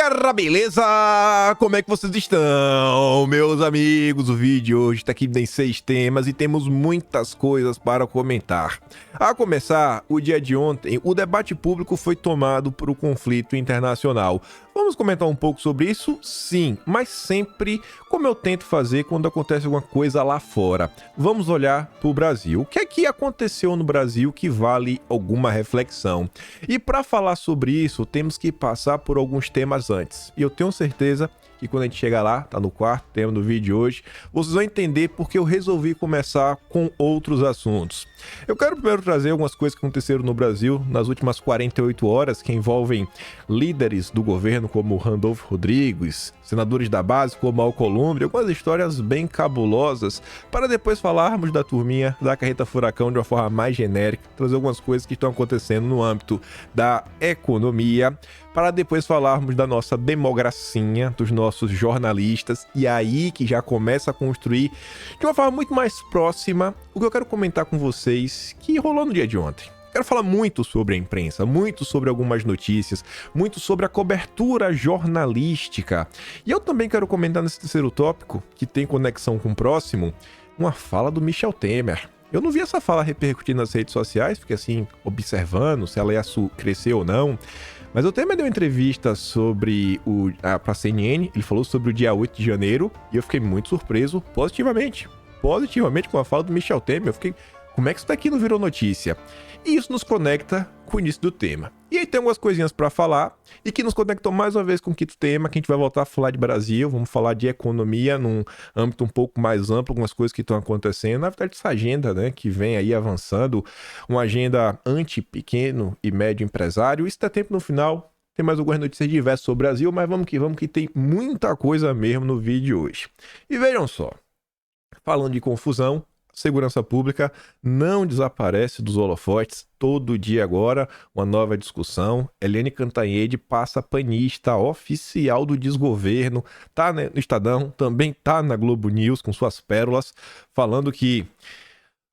Galera, beleza? Como é que vocês estão, meus amigos? O vídeo de hoje tá aqui em 6 temas e temos muitas coisas para comentar. A começar, o dia de ontem, o debate público foi tomado por um conflito internacional. Vamos comentar um pouco sobre isso? Sim, mas sempre como eu tento fazer quando acontece alguma coisa lá fora. Vamos olhar para o Brasil. O que é que aconteceu no Brasil que vale alguma reflexão? E para falar sobre isso, temos que passar por alguns temas antes. E eu tenho certeza que quando a gente chegar lá, tá no quarto tema do vídeo de hoje, vocês vão entender porque eu resolvi começar com outros assuntos. Eu quero primeiro trazer algumas coisas que aconteceram no Brasil nas últimas 48 horas, que envolvem líderes do governo como Randolfo Rodrigues, senadores da base como Alcolumbre, algumas histórias bem cabulosas, para depois falarmos da turminha da Carreta Furacão de uma forma mais genérica, trazer algumas coisas que estão acontecendo no âmbito da economia, para depois falarmos da nossa democracia, dos nossos jornalistas, e aí que já começa a construir de uma forma muito mais próxima o que eu quero comentar com vocês que rolou no dia de ontem. Quero falar muito sobre a imprensa, muito sobre algumas notícias, muito sobre a cobertura jornalística. E eu também quero comentar nesse terceiro tópico, que tem conexão com o próximo, uma fala do Michel Temer. Eu não vi essa fala repercutir nas redes sociais, fiquei assim, observando se ela ia crescer ou não. Mas o Temer deu uma entrevista sobre pra CNN, ele falou sobre o dia 8 de janeiro, e eu fiquei muito surpreso positivamente com a fala do Michel Temer. Eu fiquei, como é que isso daqui não virou notícia? E isso nos conecta com o início do tema. E aí tem algumas coisinhas para falar e que nos conectam mais uma vez com o quinto tema, que a gente vai voltar a falar de Brasil, vamos falar de economia num âmbito um pouco mais amplo, algumas coisas que estão acontecendo. Na verdade, essa agenda, né, que vem aí avançando, uma agenda anti-pequeno e médio empresário. Isso dá tempo no final, tem mais algumas notícias diversas sobre o Brasil, mas vamos que tem muita coisa mesmo no vídeo de hoje. E vejam só, falando de confusão, segurança pública não desaparece dos holofotes. Todo dia agora, uma nova discussão. Eliane Cantanhede passa panista oficial do desgoverno. Tá, né, no Estadão, também tá na Globo News com suas pérolas, falando que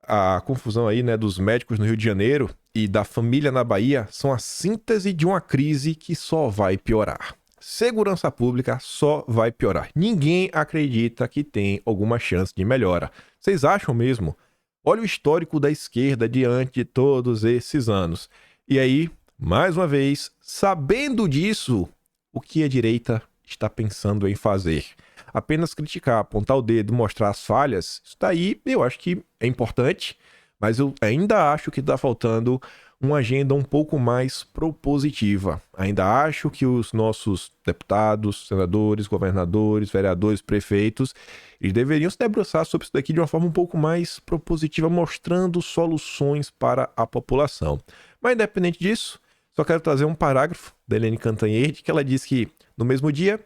a confusão aí, né, dos médicos no Rio de Janeiro e da família na Bahia são a síntese de uma crise que só vai piorar. Segurança pública só vai piorar. Ninguém acredita que tem alguma chance de melhora. Vocês acham mesmo? Olha o histórico da esquerda diante de todos esses anos. E aí, mais uma vez, sabendo disso, o que a direita está pensando em fazer? Apenas criticar, apontar o dedo, mostrar as falhas, isso daí eu acho que é importante, mas eu ainda acho que está faltando uma agenda um pouco mais propositiva. Ainda acho que os nossos deputados, senadores, governadores, vereadores, prefeitos, eles deveriam se debruçar sobre isso daqui de uma forma um pouco mais propositiva, mostrando soluções para a população. Mas independente disso, só quero trazer um parágrafo da Eliane Cantanhede, que ela diz que no mesmo dia,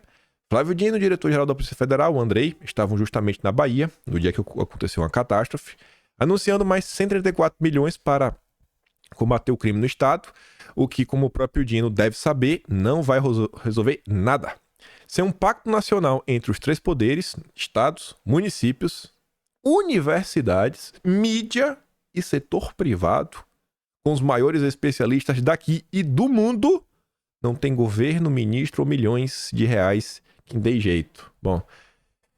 Flávio Dino, o diretor-geral da Polícia Federal, o Andrei, estavam justamente na Bahia, no dia que aconteceu uma catástrofe, anunciando mais 134 milhões para combater o crime no estado, o que, como o próprio Dino deve saber, não vai resolver nada. Ser um pacto nacional entre os três poderes, estados, municípios, universidades, mídia e setor privado, com os maiores especialistas daqui e do mundo, não tem governo, ministro ou milhões de reais que dê jeito. Bom,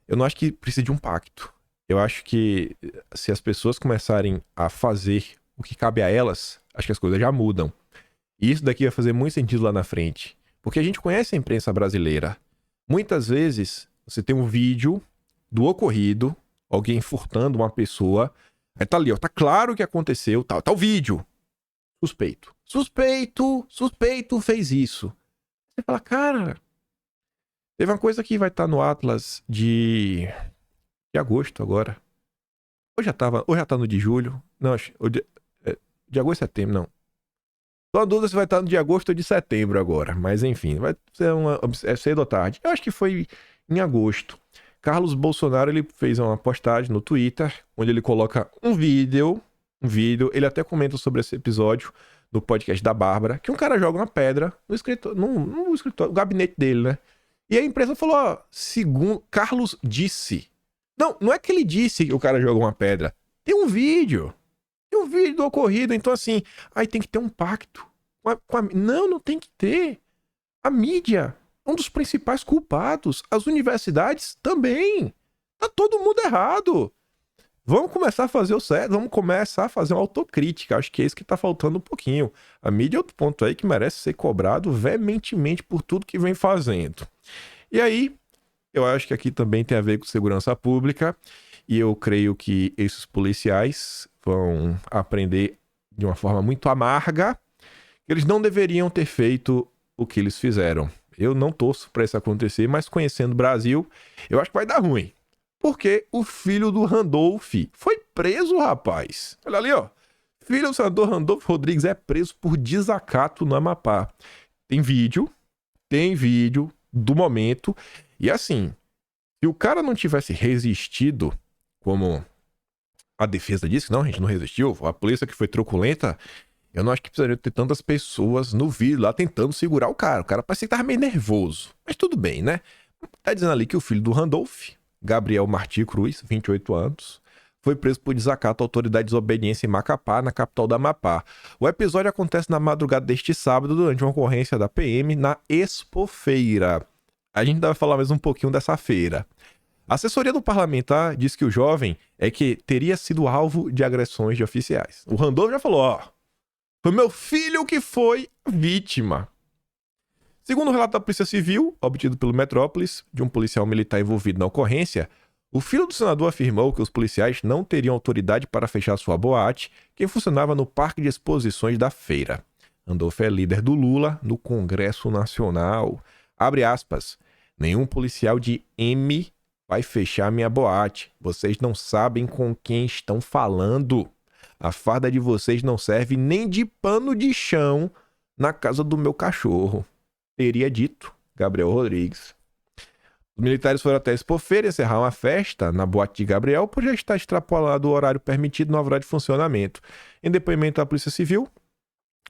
eu não acho que precisa de um pacto. Eu acho que se as pessoas começarem a fazer o que cabe a elas, acho que as coisas já mudam. E isso daqui vai fazer muito sentido lá na frente. Porque a gente conhece a imprensa brasileira. Muitas vezes, você tem um vídeo do ocorrido, alguém furtando uma pessoa, aí tá ali, ó, tá claro o que aconteceu, tá o vídeo. Suspeito fez isso. Você fala, cara, teve uma coisa que vai estar no Atlas de agosto agora. Ou já tá no de julho. Não, acho... De agosto ou setembro, não. Tô na dúvida se vai estar no de agosto ou de setembro agora. Mas enfim, vai ser cedo ou tarde. Eu acho que foi em agosto. Carlos Bolsonaro, ele fez uma postagem no Twitter, onde ele coloca um vídeo. Ele até comenta sobre esse episódio no podcast da Bárbara, que um cara joga uma pedra no escritório, no gabinete dele, né? E a imprensa falou, ó, segundo Carlos disse. Não é que ele disse que o cara joga uma pedra. Tem um vídeo do ocorrido, então assim, aí tem que ter um pacto. Não tem que ter. A mídia um dos principais culpados. As universidades também. Tá todo mundo errado. Vamos começar a fazer o certo, vamos começar a fazer uma autocrítica. Acho que é isso que tá faltando um pouquinho. A mídia é outro ponto aí que merece ser cobrado veementemente por tudo que vem fazendo. E aí, eu acho que aqui também tem a ver com segurança pública. E eu creio que esses policiais vão aprender de uma forma muito amarga que eles não deveriam ter feito o que eles fizeram. Eu não torço para isso acontecer, mas conhecendo o Brasil, eu acho que vai dar ruim. Porque o filho do Randolph foi preso, rapaz. Olha ali, ó. Filho do senador Randolph Rodrigues é preso por desacato no Amapá. Tem vídeo do momento. E assim, se o cara não tivesse resistido, como a defesa disse, não, a gente não resistiu, a polícia que foi truculenta, eu não acho que precisaria ter tantas pessoas no vídeo lá tentando segurar o cara. O cara parecia que tava meio nervoso. Mas tudo bem, né? Tá dizendo ali que o filho do Randolph, Gabriel Martí Cruz, 28 anos, foi preso por desacato à autoridade de desobediência em Macapá, na capital do Amapá. O episódio acontece na madrugada deste sábado, durante uma ocorrência da PM na Expofeira. A gente vai falar mais um pouquinho dessa feira. A assessoria do parlamentar diz que o jovem teria sido alvo de agressões de oficiais. O Randolph já falou, ó, foi meu filho que foi vítima. Segundo o relato da Polícia Civil, obtido pelo Metrópolis, de um policial militar envolvido na ocorrência, o filho do senador afirmou que os policiais não teriam autoridade para fechar sua boate, que funcionava no Parque de Exposições da Feira. Randolph é líder do Lula no Congresso Nacional. Abre aspas. Nenhum policial de M vai fechar minha boate. Vocês não sabem com quem estão falando. A farda de vocês não serve nem de pano de chão na casa do meu cachorro. Teria dito Gabriel Rodrigues. Os militares foram até a Expofeira encerrar uma festa na boate de Gabriel por já estar extrapolado o horário permitido no horário de funcionamento. Em depoimento à Polícia Civil,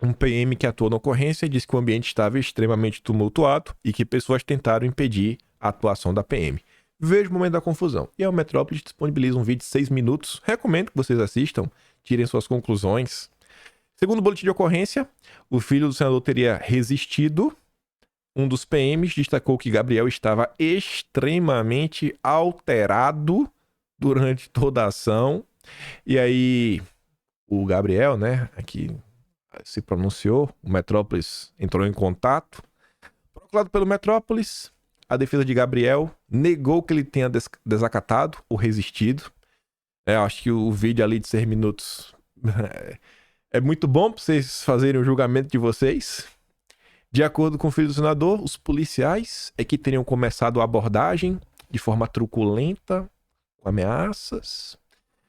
um PM que atuou na ocorrência disse que o ambiente estava extremamente tumultuado e que pessoas tentaram impedir a atuação da PM. Veja o momento da confusão. E a Metrópolis disponibiliza um vídeo de 6 minutos. Recomendo que vocês assistam, tirem suas conclusões. Segundo o boletim de ocorrência, o filho do senador teria resistido. Um dos PMs destacou que Gabriel estava extremamente alterado durante toda a ação. E aí, o Gabriel, né, aqui se pronunciou, o Metrópolis entrou em contato. Procurado pelo Metrópolis, a defesa de Gabriel negou que ele tenha desacatado ou resistido. Acho que o vídeo ali de 6 minutos é muito bom para vocês fazerem o julgamento de vocês. De acordo com o filho do senador, os policiais que teriam começado a abordagem de forma truculenta, com ameaças.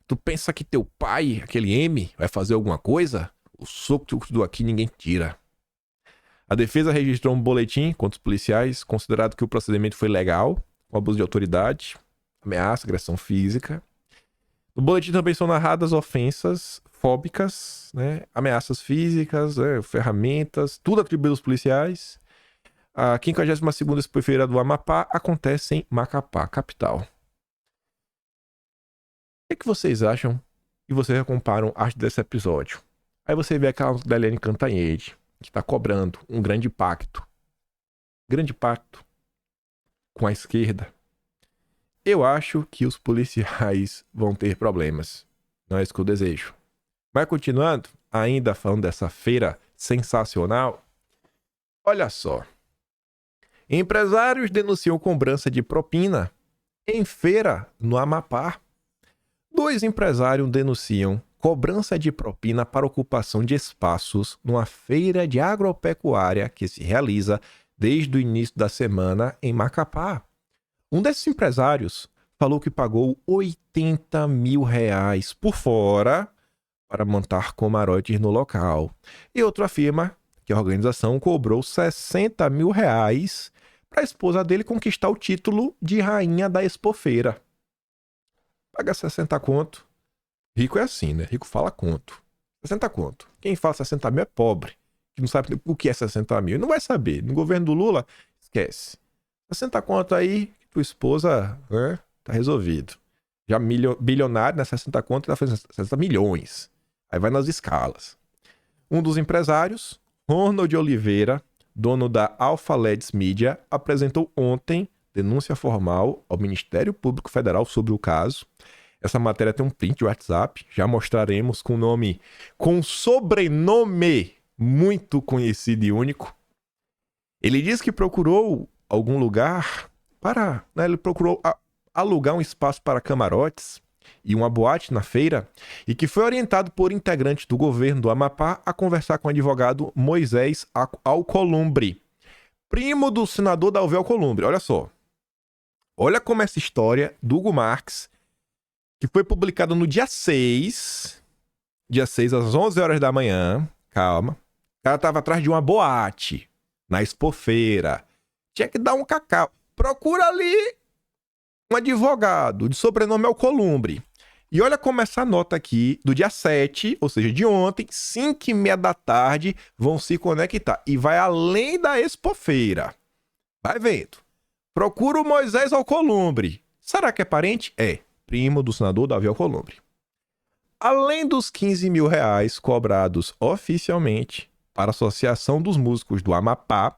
Tu pensa que teu pai, aquele M, vai fazer alguma coisa? O soco que tu deu aqui ninguém tira. A defesa registrou um boletim contra os policiais, considerado que o procedimento foi legal, com abuso de autoridade, ameaça, agressão física. No boletim também são narradas ofensas fóbicas, né? Ameaças físicas, ferramentas, tudo atribuído aos policiais. A 52ª Expofeira do Amapá acontece em Macapá, capital. O que vocês acham e vocês comparam a arte desse episódio? Aí você vê aquela da Eliane Cantanhede, que está cobrando um grande pacto com a esquerda. Eu acho que os policiais vão ter problemas. Não é isso que eu desejo. Mas continuando, ainda falando dessa feira sensacional, olha só. Empresários denunciam cobrança de propina em feira no Amapá. 2 empresários denunciam cobrança de propina para ocupação de espaços numa feira de agropecuária que se realiza desde o início da semana em Macapá. Um desses empresários falou que pagou R$80 mil por fora para montar camarotes no local. E outro afirma que a organização cobrou R$60 mil para a esposa dele conquistar o título de rainha da Expofeira. Paga 60 conto. Rico é assim, né? Rico fala conto. 60 conto. Quem fala 60 mil é pobre. Que não sabe o que é 60 mil. Não vai saber. No governo do Lula, esquece. 60 conto aí, tua esposa, né? Tá resolvido. Já bilionário, né? 60 conto, tá fazendo 60 milhões. Aí vai nas escalas. Um dos empresários, Ronald Oliveira, dono da Alpha Leds Media, apresentou ontem denúncia formal ao Ministério Público Federal sobre o caso. Essa matéria tem um print de WhatsApp, já mostraremos com sobrenome muito conhecido e único. Ele diz que procurou algum lugar para... ele procurou alugar um espaço para camarotes e uma boate na feira e que foi orientado por integrantes do governo do Amapá a conversar com o advogado Moisés Alcolumbre, primo do senador Davi Alcolumbre. Olha só. Olha como essa história do Hugo Marques, que foi publicada no dia 6 às 11 horas da manhã. Calma. O cara tava atrás de uma boate na Expofeira. Tinha que dar um cacau. Procura ali um advogado de sobrenome Alcolumbre. E olha como essa nota aqui, do dia 7, ou seja, de ontem, 5h30 da tarde, vão se conectar. E vai além da Expofeira. Vai vendo. Procura o Moisés Alcolumbre. Será que é parente? É. Primo do senador Davi Alcolumbre. Além dos 15 mil reais cobrados oficialmente para a Associação dos Músicos do Amapá,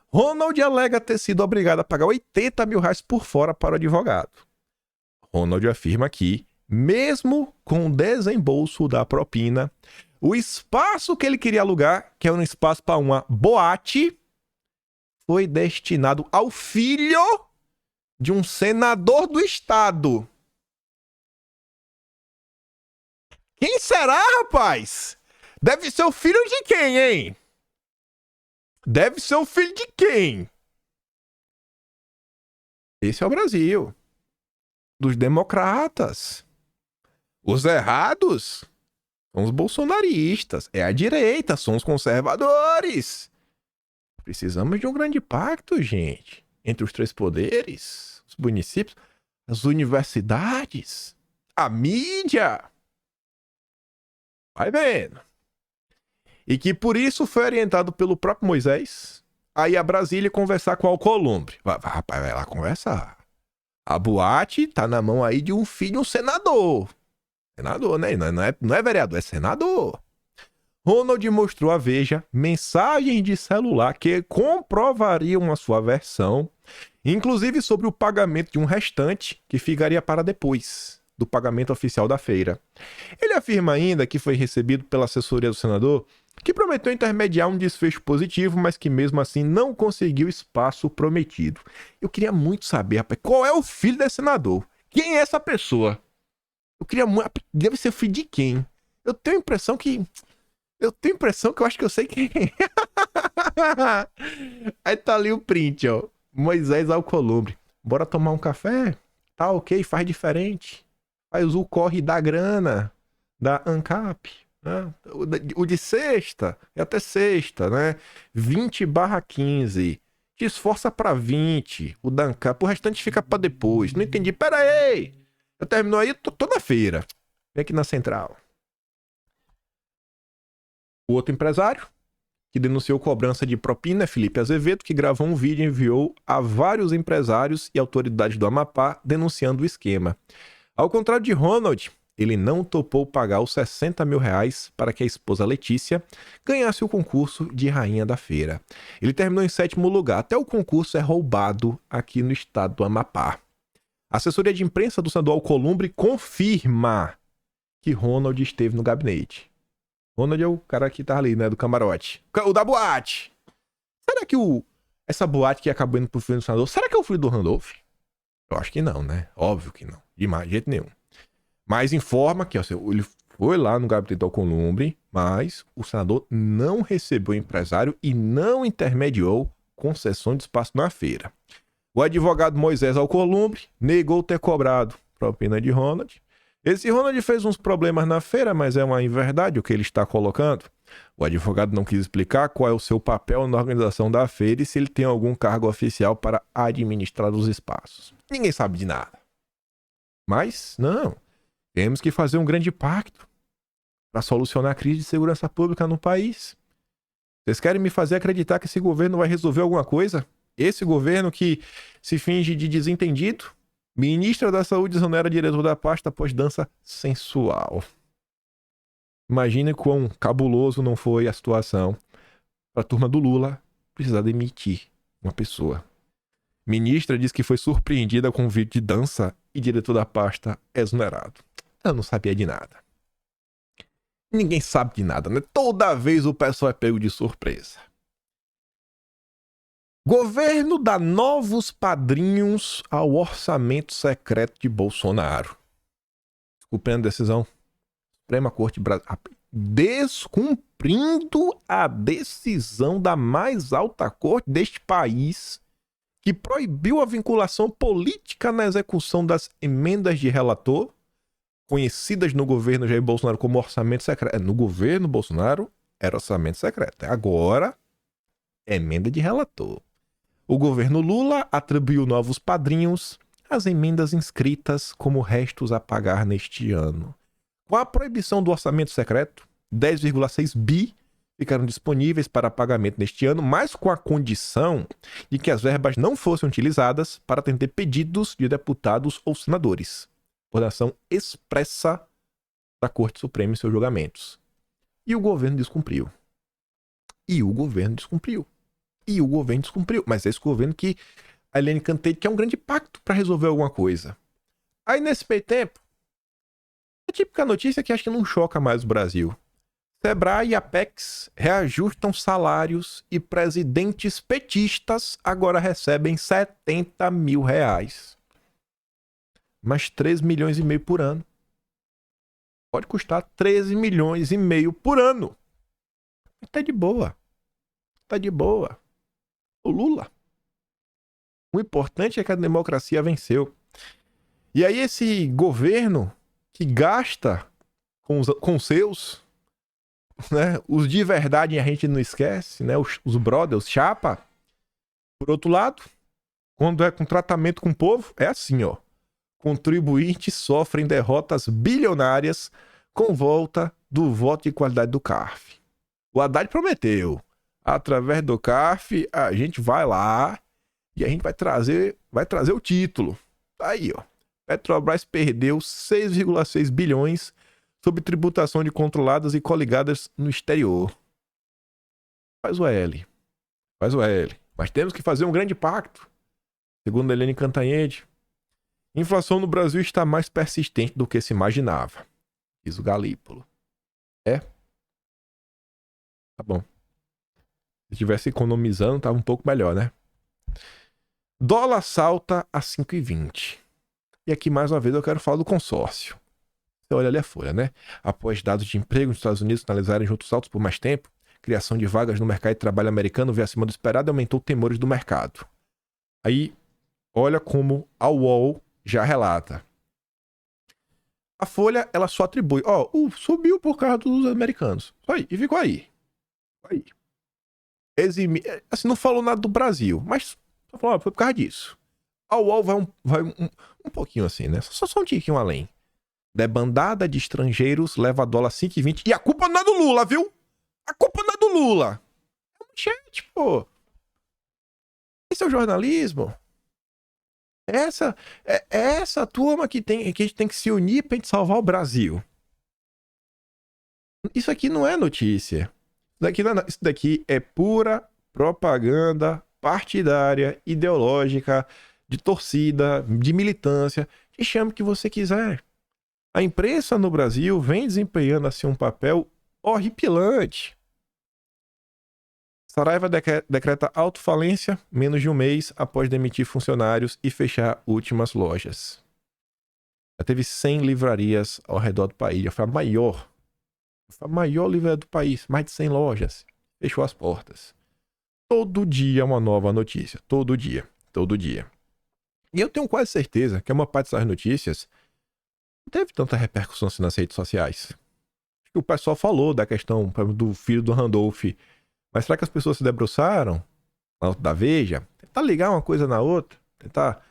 Ronald alega ter sido obrigado a pagar 80 mil reais por fora para o advogado. Ronald afirma que, mesmo com o desembolso da propina, o espaço que ele queria alugar, que era um espaço para uma boate, foi destinado ao filho de um senador do estado. Quem será, rapaz? Deve ser o filho de quem, hein? Deve ser o filho de quem? Esse é o Brasil. Dos democratas. Os errados são os bolsonaristas. É a direita, são os conservadores. Precisamos de um grande pacto, gente. Entre os três poderes, os municípios, as universidades, a mídia. Vai vendo. E que por isso foi orientado pelo próprio Moisés a ir a Brasília conversar com o Alcolumbre. Rapaz, vai lá conversar. A boate tá na mão aí de um filho de um senador. Senador, né? Não é vereador, é senador. Ronald mostrou à Veja mensagens de celular que comprovariam a sua versão, inclusive sobre o pagamento de um restante que ficaria para depois do pagamento oficial da feira. Ele afirma ainda que foi recebido pela assessoria do senador, que prometeu intermediar um desfecho positivo, mas que mesmo assim não conseguiu o espaço prometido. Eu queria muito saber, rapaz, qual é o filho desse senador? Quem é essa pessoa? Eu queria muito... Deve ser filho de quem? Eu tenho a impressão que eu acho que eu sei quem é. Aí tá ali o print, ó. Moisés Alcolumbre. Bora tomar um café? Tá ok, faz diferente. Faz o corre da grana, da ANCAP. Né? O de sexta, é até sexta, né? 20/15. Te esforça pra 20. O da ANCAP. O restante fica pra depois. Não entendi. Pera aí. Eu terminou aí, tô na feira. Vem aqui na central. O outro empresário que denunciou cobrança de propina é Felipe Azevedo, que gravou um vídeo e enviou a vários empresários e autoridades do Amapá denunciando o esquema. Ao contrário de Ronald, ele não topou pagar os 60 mil reais para que a esposa Letícia ganhasse o concurso de rainha da feira. Ele terminou em 7º lugar. Até o concurso é roubado aqui no estado do Amapá. A assessoria de imprensa do senador Alcolumbre confirma que Ronald esteve no gabinete. Ronald é o cara que tá ali, né? Do camarote. O da boate. Será que essa boate que acabou indo pro filho do senador, será que é o filho do Randolph? Eu acho que não, né? Óbvio que não. De jeito nenhum. Mas informa que ó, ele foi lá no gabinete do Alcolumbre, mas o senador não recebeu empresário e não intermediou concessão de espaço na feira. O advogado Moisés Alcolumbre negou ter cobrado propina de Ronald. Esse Ronald fez uns problemas na feira, mas é uma inverdade o que ele está colocando. O advogado não quis explicar qual é o seu papel na organização da feira e se ele tem algum cargo oficial para administrar os espaços. Ninguém sabe de nada. Mas, não. Temos que fazer um grande pacto para solucionar a crise de segurança pública no país. Vocês querem me fazer acreditar que esse governo vai resolver alguma coisa? Esse governo que se finge de desentendido? Ministra da Saúde exonera diretor da pasta após dança sensual. Imagine quão cabuloso não foi a situação para a turma do Lula precisar demitir uma pessoa. Ministra diz que foi surpreendida com um vídeo de dança e diretor da pasta é exonerado. Eu não sabia de nada. Ninguém sabe de nada, né? Toda vez o pessoal é pego de surpresa. Governo dá novos padrinhos ao orçamento secreto de Bolsonaro. Desculpem a decisão. Suprema Corte Brasileira descumprindo a decisão da mais alta corte deste país, que proibiu a vinculação política na execução das emendas de relator, conhecidas no governo Jair Bolsonaro como orçamento secreto. No governo Bolsonaro era orçamento secreto. Agora, emenda de relator. O governo Lula atribuiu novos padrinhos às emendas inscritas como restos a pagar neste ano. Com a proibição do orçamento secreto, 10,6 bi ficaram disponíveis para pagamento neste ano, mas com a condição de que as verbas não fossem utilizadas para atender pedidos de deputados ou senadores, por ação expressa da Corte Suprema em seus julgamentos. E o governo descumpriu. Mas é esse governo que a Elaine Cantanhede quer um grande pacto para resolver alguma coisa. Aí, nesse meio tempo, a típica notícia que acho que não choca mais o Brasil. Sebrae e Apex reajustam salários e presidentes petistas agora recebem R$70 mil. Mas 3 milhões e meio por ano. Pode custar 13 milhões e meio por ano. Tá de boa. O Lula. O importante é que a democracia venceu. E aí esse governo que gasta com os seus, né, os de verdade a gente não esquece, né, os brothers, os chapa. Por outro lado, quando é com tratamento com o povo, é assim, ó. Contribuintes sofrem derrotas bilionárias com volta do voto de qualidade do CARF. O Haddad prometeu, através do CARF, a gente vai lá e a gente vai trazer o título. Tá aí, ó. Petrobras perdeu 6,6 bilhões sob tributação de controladas e coligadas no exterior. Faz o L. Mas temos que fazer um grande pacto. Segundo Elaine Cantanhede, inflação no Brasil está mais persistente do que se imaginava, diz o Galípolo. É? Tá bom. Se estivesse economizando, tava um pouco melhor, né? Dólar salta a 5,20. E aqui, mais uma vez, eu quero falar do consórcio. Você olha ali a folha, né? Após dados de emprego nos Estados Unidos sinalizarem juntos altos por mais tempo, criação de vagas no mercado de trabalho americano veio acima do esperado e aumentou temores do mercado. Aí, olha como a UOL já relata. A folha, ela só atribui. Subiu por causa dos americanos. Só aí. E ficou aí. Assim, não falou nada do Brasil, mas foi por causa disso. A UOL vai um pouquinho assim, né? Só um tiquinho além. Debandada de estrangeiros leva dólar 5,20. E a culpa não é do Lula, viu? A culpa não é do Lula. É um chat, pô. Esse é o jornalismo. Essa turma que a gente tem que se unir pra gente salvar o Brasil. Isso aqui não é notícia. Isso daqui é pura propaganda partidária, ideológica, de torcida, de militância. Te chame o que você quiser. A imprensa no Brasil vem desempenhando assim um papel horripilante. Saraiva decreta autofalência menos de um mês após demitir funcionários e fechar últimas lojas. Já teve 100 livrarias ao redor do país. Já foi a maior livraria do país. Mais de 100 lojas. Fechou as portas. Todo dia uma nova notícia. Todo dia. E eu tenho quase certeza que uma parte dessas notícias não teve tanta repercussão assim nas redes sociais. Acho que o pessoal falou da questão do filho do Randolph. Mas será que as pessoas se debruçaram da Veja? Tentar ligar uma coisa na outra. Tentar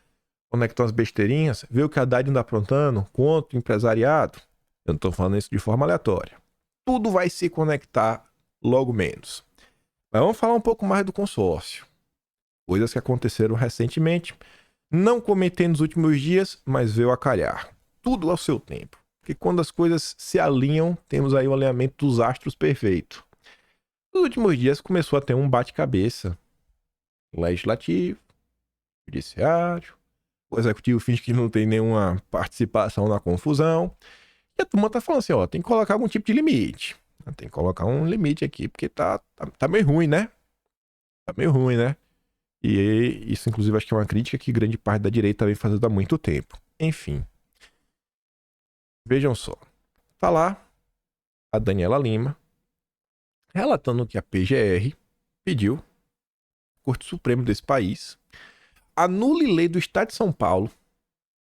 conectar umas besteirinhas. Ver o que a Haddad anda aprontando contra o empresariado. Eu não estou falando isso de forma aleatória. Tudo vai se conectar logo menos. Mas vamos falar um pouco mais do consórcio. Coisas que aconteceram recentemente. Não comentei nos últimos dias, mas veio a calhar. Tudo ao seu tempo. Porque quando as coisas se alinham, temos aí o alinhamento dos astros perfeito. Nos últimos dias começou a ter um bate-cabeça Legislativo, Judiciário, o Executivo finge que não tem nenhuma participação na confusão. E a turma tá falando assim, ó, tem que colocar algum tipo de limite. Tem que colocar um limite aqui, porque tá meio ruim, né? Tá meio ruim, né? E isso, inclusive, acho que é uma crítica que grande parte da direita vem fazendo há muito tempo. Enfim. Vejam só. Tá lá a Daniela Lima relatando que a PGR pediu, Corte Suprema desse país, anule lei do Estado de São Paulo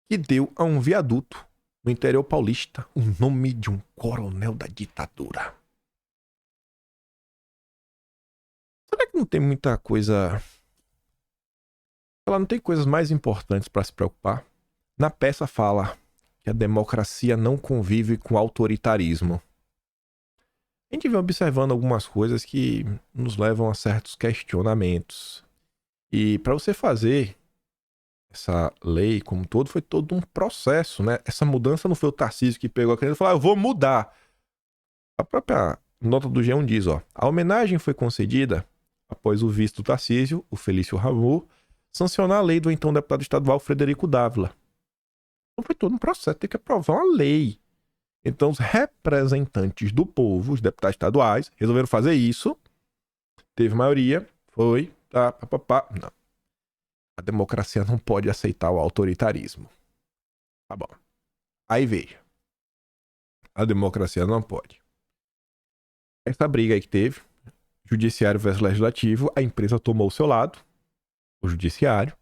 que deu a um viaduto no interior paulista o nome de um coronel da ditadura. Será que não tem muita coisa... Ela não tem coisas mais importantes para se preocupar? Na peça fala que a democracia não convive com autoritarismo. A gente vem observando algumas coisas que nos levam a certos questionamentos. E para você fazer essa lei como um todo, foi todo um processo, né? Essa mudança não foi o Tarcísio que pegou a caneta e falou, eu vou mudar. A própria nota do G1 diz, ó, a homenagem foi concedida após o vice do Tarcísio, o Felício Ramon, sancionar a lei do então deputado estadual Frederico Dávila. Então foi todo um processo, tem que aprovar uma lei. Então os representantes do povo, os deputados estaduais, resolveram fazer isso. Teve maioria, foi, Não. A democracia não pode aceitar o autoritarismo. Tá bom. Aí veja. A democracia não pode. Essa briga aí que teve, judiciário versus legislativo, a empresa tomou o seu lado, o judiciário.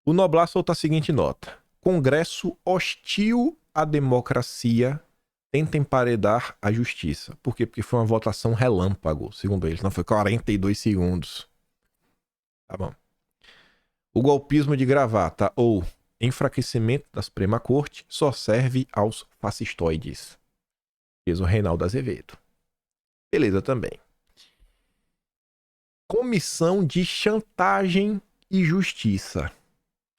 O Noblar solta a seguinte nota. Congresso hostil à democracia tenta emparedar a justiça. Por quê? Porque foi uma votação relâmpago, segundo eles. Não foi 42 segundos. Tá bom. O golpismo de gravata ou enfraquecimento da Suprema Corte só serve aos fascistoides. Diz o Reinaldo Azevedo. Beleza também. Comissão de Chantagem e Justiça.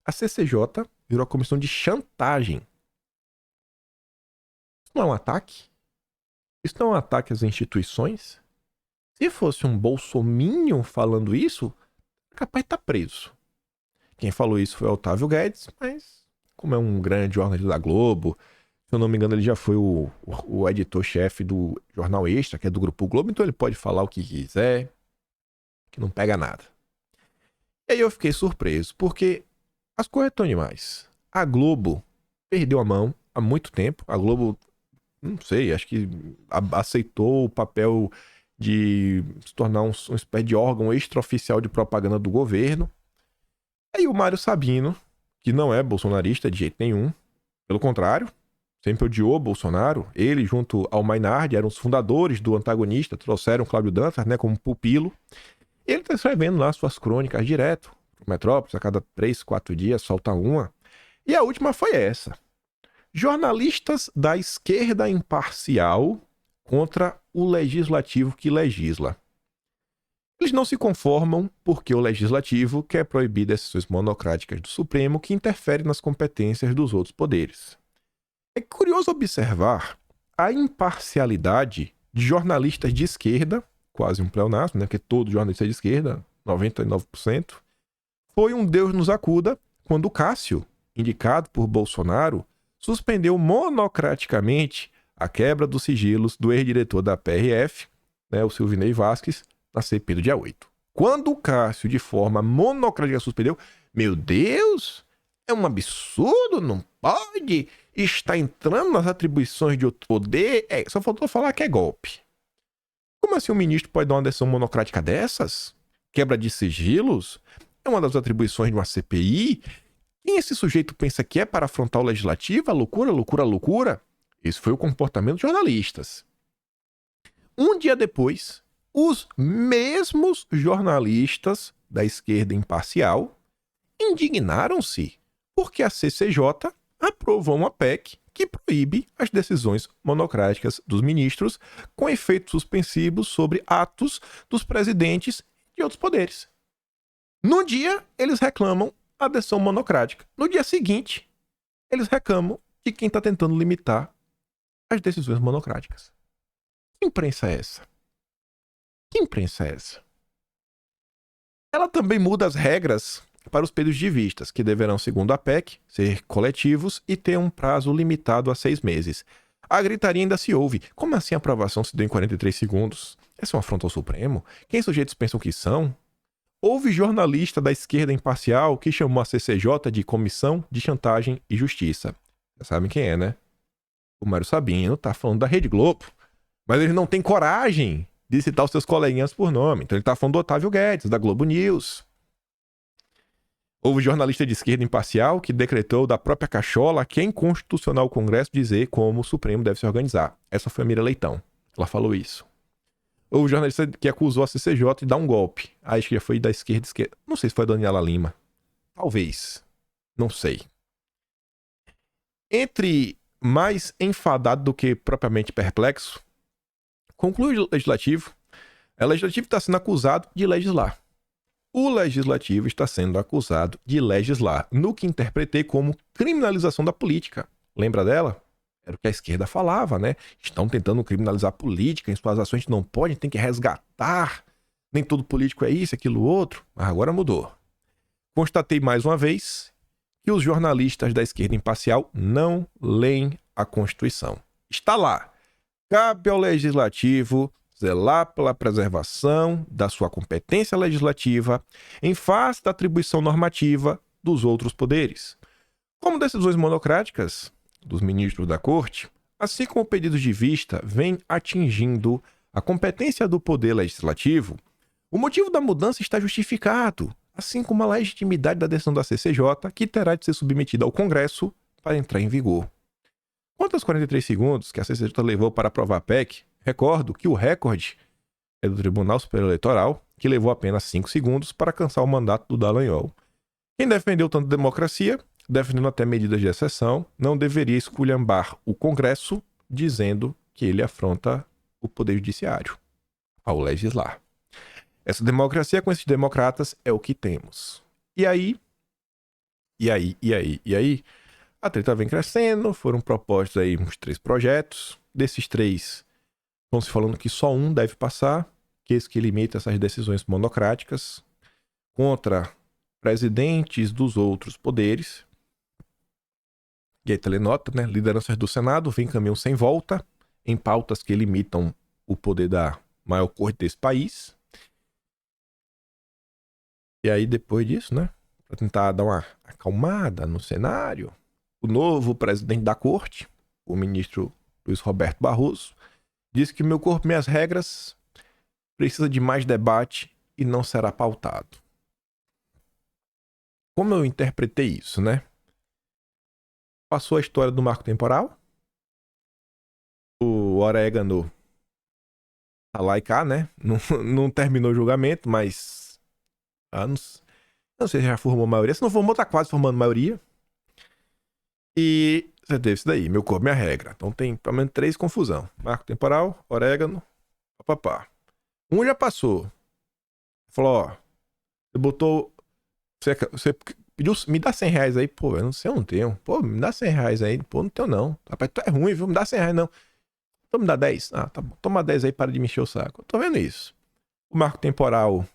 A CCJ virou a comissão de chantagem. Isso não é um ataque? Isso não é um ataque às instituições? Se fosse um bolsominion falando isso, é capaz de estar preso. Quem falou isso foi o Otávio Guedes, mas como é um grande jornalista da Globo, se eu não me engano ele já foi o editor-chefe do Jornal Extra, que é do Grupo Globo, então ele pode falar o que quiser, que não pega nada. E aí eu fiquei surpreso, porque as coisas estão demais. A Globo perdeu a mão há muito tempo. A Globo, não sei, acho que aceitou o papel de se tornar uma espécie de órgão extraoficial de propaganda do governo. Aí o Mário Sabino, que não é bolsonarista de jeito nenhum, pelo contrário, sempre odiou Bolsonaro. Ele, junto ao Maynard, eram os fundadores do antagonista, trouxeram Cláudio Dantas, né, como pupilo. Ele está escrevendo lá suas crônicas direto, pro Metrópolis, a cada 3, 4 dias solta uma. E a última foi essa. Jornalistas da esquerda imparcial contra o legislativo que legisla. Eles não se conformam porque o legislativo quer proibir decisões monocráticas do Supremo que interferem nas competências dos outros poderes. É curioso observar a imparcialidade de jornalistas de esquerda, quase um pleonasmo, né? Porque todo jornalista de esquerda, 99%, foi um Deus nos acuda quando Cássio, indicado por Bolsonaro, suspendeu monocraticamente a quebra dos sigilos do ex-diretor da PRF, né, o Silvinei Vasquez, na CPI do dia 8. Quando o Cássio, de forma monocrática, suspendeu, meu Deus, é um absurdo, não pode, está entrando nas atribuições de outro poder, só faltou falar que é golpe. Como assim um ministro pode dar uma decisão monocrática dessas? Quebra de sigilos? É uma das atribuições de uma CPI? Quem esse sujeito pensa que é para afrontar o legislativo? A loucura, loucura, loucura? Esse foi o comportamento dos jornalistas. Um dia depois, os mesmos jornalistas da esquerda imparcial indignaram-se porque a CCJ aprovou uma PEC que proíbe as decisões monocráticas dos ministros com efeitos suspensivos sobre atos dos presidentes de outros poderes. No dia, eles reclamam a decisão monocrática. No dia seguinte, eles reclamam de quem está tentando limitar as decisões monocráticas. Que imprensa é essa? Que imprensa é essa? Ela também muda as regras para os pedidos de vistas, que deverão, segundo a PEC, ser coletivos e ter um prazo limitado a 6 meses. A gritaria ainda se ouve. Como assim a aprovação se deu em 43 segundos? Essa é uma afronta ao Supremo? Quem os sujeitos pensam que são? Houve jornalista da esquerda imparcial que chamou a CCJ de Comissão de Chantagem e Justiça. Já sabem quem é, né? O Mário Sabino tá falando da Rede Globo. Mas ele não tem coragem de citar os seus coleguinhas por nome. Então ele tá falando do Otávio Guedes, da Globo News. Houve jornalista de esquerda imparcial que decretou da própria cachola que é inconstitucional o Congresso dizer como o Supremo deve se organizar. Essa foi a Mira Leitão. Ela falou isso. Houve jornalista que acusou a CCJ de dar um golpe. Acho que já foi da esquerda. Não sei se foi a Daniela Lima. Talvez. Não sei. Entre mais enfadado do que propriamente perplexo, conclui o Legislativo. O Legislativo está sendo acusado de legislar. O Legislativo está sendo acusado de legislar, no que interpretei como criminalização da política. Lembra dela? Era o que a esquerda falava, né? Estão tentando criminalizar a política, em suas ações não podem, tem que resgatar. Nem todo político é isso, aquilo, outro. Mas agora mudou. Constatei mais uma vez que os jornalistas da esquerda imparcial não leem a Constituição. Está lá. Cabe ao Legislativo zelar pela preservação da sua competência legislativa em face da atribuição normativa dos outros poderes. Como decisões monocráticas dos ministros da Corte, assim como pedidos de vista vêm atingindo a competência do poder legislativo, o motivo da mudança está justificado, assim como a legitimidade da decisão da CCJ, que terá de ser submetida ao Congresso para entrar em vigor. Quanto aos 43 segundos que a CCJ levou para aprovar a PEC, recordo que o recorde é do Tribunal Superior Eleitoral, que levou apenas 5 segundos para alcançar o mandato do Dallagnol. Quem defendeu tanto democracia, defendendo até medidas de exceção, não deveria esculhambar o Congresso, dizendo que ele afronta o Poder Judiciário ao legislar. Essa democracia com esses democratas é o que temos. E aí, a treta vem crescendo, foram propostos aí uns 3 projetos. Desses 3, estão se falando que só um deve passar, que é esse que limita essas decisões monocráticas contra presidentes dos outros poderes. E aí, telenota, né? Lideranças do Senado vem caminho sem volta em pautas que limitam o poder da maior corte desse país. E aí, depois disso, né? Para tentar dar uma acalmada no cenário, o novo presidente da corte, o ministro Luiz Roberto Barroso, disse que meu corpo, minhas regras precisa de mais debate e não será pautado. Como eu interpretei isso, né? Passou a história do marco temporal. O orégano tá lá e cá, né? Não terminou o julgamento, mas anos. Não sei se já formou maioria. Se não formou, tá quase formando maioria. E você teve isso daí, meu corpo, minha regra. Então tem pelo menos 3 confusão. Marco temporal, orégano, papapá. Um já passou. Falou, ó, você botou... Você pediu, me dá 100 reais aí. Pô, eu não sei, eu não tenho. Pô, me dá 100 reais aí. Pô, não tenho não. Rapaz, tu é ruim, viu? Me dá 100 reais não. Então me dá 10. Ah, tá bom. Toma 10 aí, para de me encher o saco. Eu tô vendo isso. O marco temporal,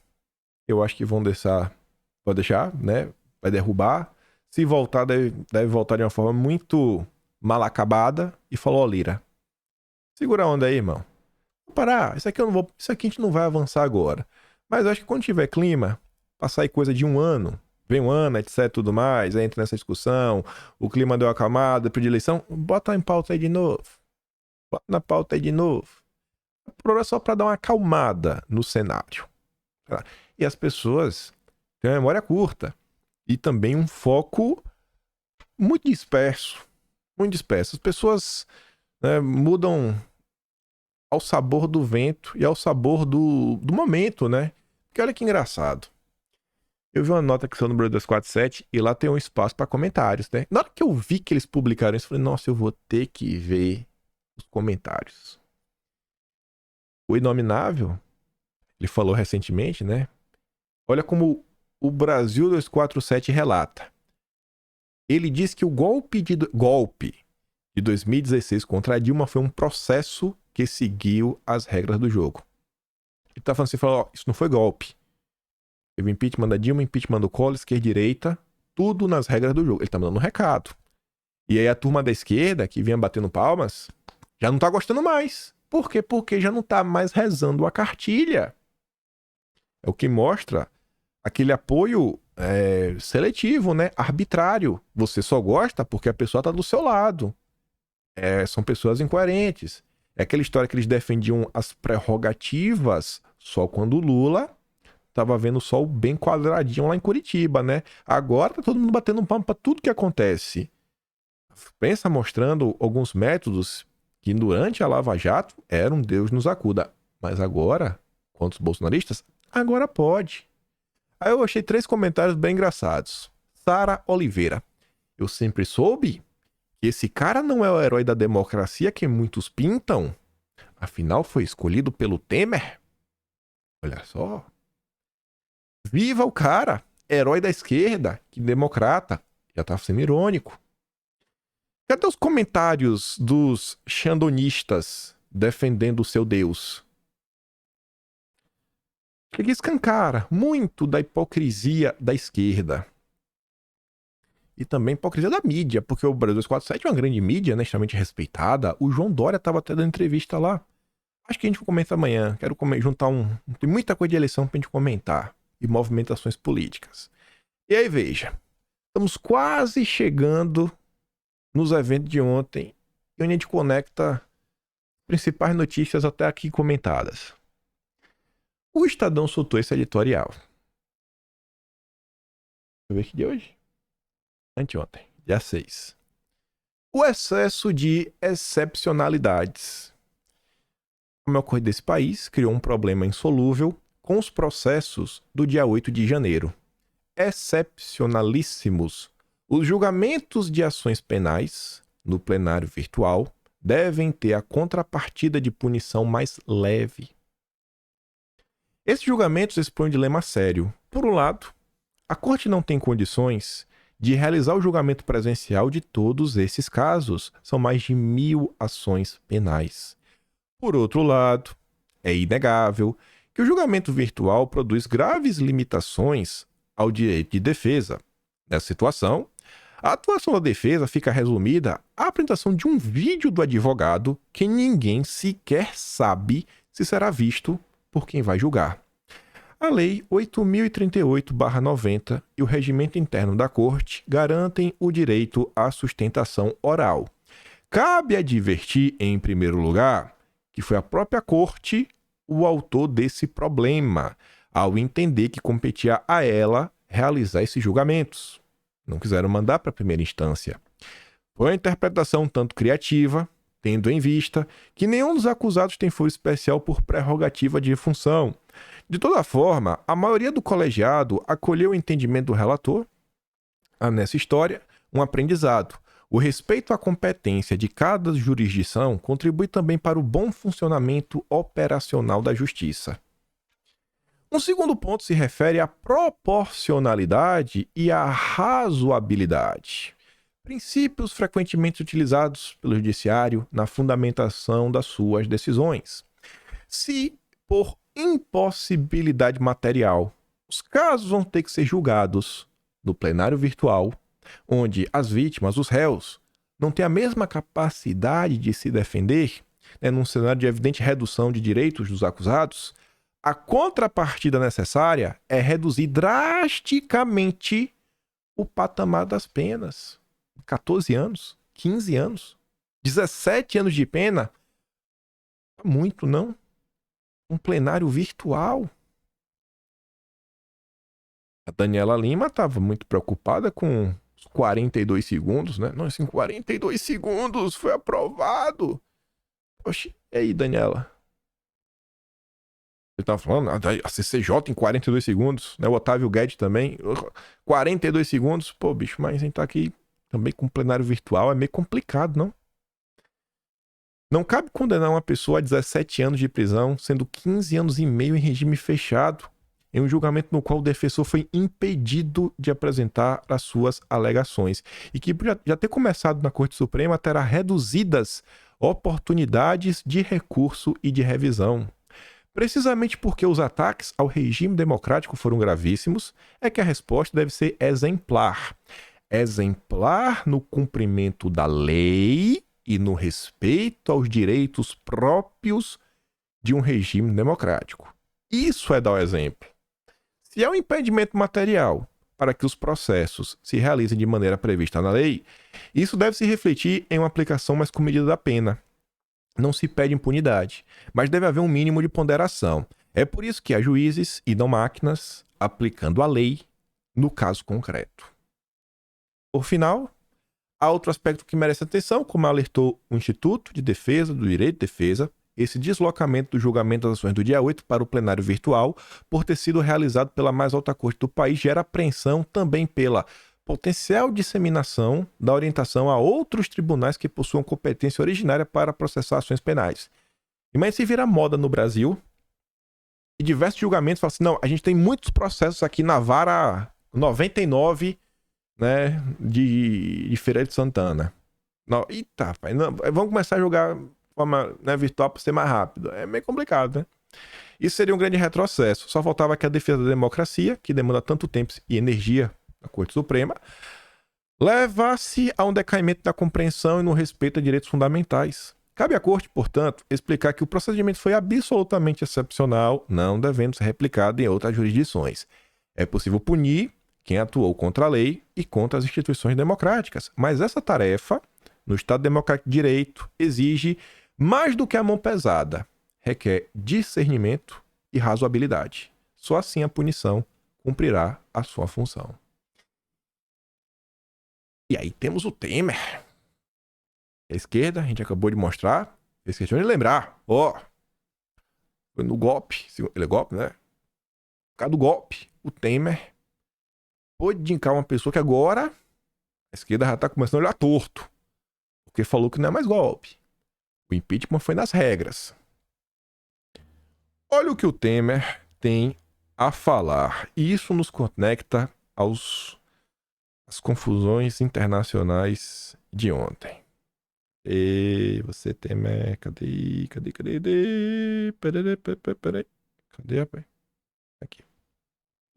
eu acho que vão deixar... Pode deixar, né? Vai derrubar. Se voltar, deve voltar de uma forma muito mal acabada. E falou, ó, Lira, segura a onda aí, irmão. Vou parar. Isso aqui a gente não vai avançar agora. Mas eu acho que quando tiver clima, passar aí coisa de um ano, vem um ano, etc, tudo mais, aí entra nessa discussão, o clima deu uma acalmada, predileção, bota em pauta aí de novo. Bota na pauta aí de novo. É só pra dar uma acalmada no cenário. E as pessoas têm uma memória curta. E também um foco muito disperso. Muito disperso. As pessoas, né, mudam ao sabor do vento e ao sabor do momento, né? Porque olha que engraçado. Eu vi uma nota que saiu no Brasil 247 e lá tem um espaço para comentários, né? Na hora que eu vi que eles publicaram isso, eu falei, nossa, eu vou ter que ver os comentários. O Inominável, ele falou recentemente, né? Olha como o Brasil 247 relata. Ele diz que o golpe de 2016 contra a Dilma foi um processo que seguiu as regras do jogo. Ele tá falando assim, falou, ó, isso não foi golpe. Teve impeachment da Dilma, impeachment do Collor, esquerda e direita, tudo nas regras do jogo. Ele tá mandando um recado. E aí a turma da esquerda, que vinha batendo palmas, já não tá gostando mais. Por quê? Porque já não tá mais rezando a cartilha. É o que mostra aquele apoio seletivo, né? Arbitrário. Você só gosta porque a pessoa tá do seu lado. São pessoas incoerentes. É aquela história que eles defendiam as prerrogativas só quando o Lula tava vendo o sol bem quadradinho lá em Curitiba, né? Agora tá todo mundo batendo um palmo pra tudo que acontece. Pensa mostrando alguns métodos que durante a Lava Jato eram Deus nos acuda. Mas agora, quanto os bolsonaristas, agora pode. Aí eu achei 3 comentários bem engraçados. Sara Oliveira. Eu sempre soube que esse cara não é o herói da democracia que muitos pintam. Afinal, foi escolhido pelo Temer. Olha só. Viva o cara, herói da esquerda, que democrata. Já tá sendo irônico. Cadê os comentários dos xandonistas defendendo o seu Deus? Que escancara muito da hipocrisia da esquerda. E também hipocrisia da mídia, porque o Brasil 247 é uma grande mídia, né, extremamente respeitada. O João Dória estava até dando entrevista lá. Acho que a gente comenta amanhã. Quero juntar Tem muita coisa de eleição pra gente comentar. E movimentações políticas. E aí, veja. Estamos quase chegando nos eventos de ontem, onde a gente conecta principais notícias até aqui comentadas. O Estadão soltou esse editorial. Deixa eu ver que dia é hoje. Anteontem, dia 6. O excesso de excepcionalidades. O maior correio desse país criou um problema insolúvel com os processos do dia 8 de janeiro. Excepcionalíssimos. Os julgamentos de ações penais, no plenário virtual, devem ter a contrapartida de punição mais leve. Esses julgamentos expõem um dilema sério. Por um lado, a Corte não tem condições de realizar o julgamento presencial de todos esses casos. São mais de 1.000 ações penais. Por outro lado, é inegável que o julgamento virtual produz graves limitações ao direito de defesa. Nessa situação, a atuação da defesa fica resumida à apresentação de um vídeo do advogado que ninguém sequer sabe se será visto por quem vai julgar. A Lei 8.038/90 e o Regimento Interno da Corte garantem o direito à sustentação oral. Cabe advertir, em primeiro lugar, que foi a própria Corte o autor desse problema, ao entender que competia a ela realizar esses julgamentos. Não quiseram mandar para a primeira instância. Foi uma interpretação tanto criativa, tendo em vista que nenhum dos acusados tem foro especial por prerrogativa de função. De toda forma, a maioria do colegiado acolheu o entendimento do relator. Há nessa história um aprendizado. O respeito à competência de cada jurisdição contribui também para o bom funcionamento operacional da justiça. Um segundo ponto se refere à proporcionalidade e à razoabilidade. Princípios frequentemente utilizados pelo judiciário na fundamentação das suas decisões. Se, por impossibilidade material, os casos vão ter que ser julgados no plenário virtual, onde as vítimas, os réus, não têm a mesma capacidade de se defender, num cenário de evidente redução de direitos dos acusados, a contrapartida necessária é reduzir drasticamente o patamar das penas. 14 anos, 15 anos, 17 anos de pena, muito não? Um plenário virtual. A Daniela Lima estava muito preocupada com os 42 segundos, né? Não, assim, 42 segundos, foi aprovado. Oxi, e aí, Daniela? Ele tava falando, a CCJ em 42 segundos, né? O Otávio Guedes também, 42 segundos. Pô, bicho, mas a gente tá aqui também com plenário virtual, é meio complicado, não? Não cabe condenar uma pessoa a 17 anos de prisão, sendo 15 anos e meio em regime fechado, em um julgamento no qual o defensor foi impedido de apresentar as suas alegações e que, por já ter começado na Corte Suprema, terá reduzidas oportunidades de recurso e de revisão. Precisamente porque os ataques ao regime democrático foram gravíssimos, é que a resposta deve ser exemplar. Exemplar no cumprimento da lei e no respeito aos direitos próprios de um regime democrático. Isso é dar o exemplo. Se há um impedimento material para que os processos se realizem de maneira prevista na lei, isso deve se refletir em uma aplicação mais comedida da pena. Não se pede impunidade, mas deve haver um mínimo de ponderação. É por isso que há juízes e não máquinas aplicando a lei no caso concreto. Por final, há outro aspecto que merece atenção, como alertou o Instituto de Defesa do Direito de Defesa, esse deslocamento do julgamento das ações do dia 8 para o plenário virtual, por ter sido realizado pela mais alta corte do país, gera apreensão também pela potencial disseminação da orientação a outros tribunais que possuam competência originária para processar ações penais. Imagina se vira moda no Brasil e diversos julgamentos falam assim, não, a gente tem muitos processos aqui na vara 99, né, de Feira de Santana. Não, eita, rapaz, não, vamos começar a jogar de forma, né, virtual para ser mais rápido. É meio complicado, né? Isso seria um grande retrocesso. Só faltava que a defesa da democracia, que demanda tanto tempo e energia da Corte Suprema, levasse a um decaimento da compreensão e no respeito a direitos fundamentais. Cabe à Corte, portanto, explicar que o procedimento foi absolutamente excepcional, não devendo ser replicado em outras jurisdições. É possível punir quem atuou contra a lei e contra as instituições democráticas, mas essa tarefa, no Estado Democrático de Direito, exige mais do que a mão pesada, requer discernimento e razoabilidade. Só assim a punição cumprirá a sua função. E aí temos o Temer. A esquerda, a gente acabou de mostrar, fez questão de lembrar. Foi no golpe, ele é golpe, né? Por causa do golpe, o Temer pôde indicar uma pessoa que agora a esquerda já tá começando a olhar torto, porque falou que não é mais golpe. O impeachment foi nas regras. Olha o que o Temer tem a falar. E isso nos conecta às confusões internacionais de ontem. E você, Temer, cadê? Peraí. Cadê, rapaz? Aqui.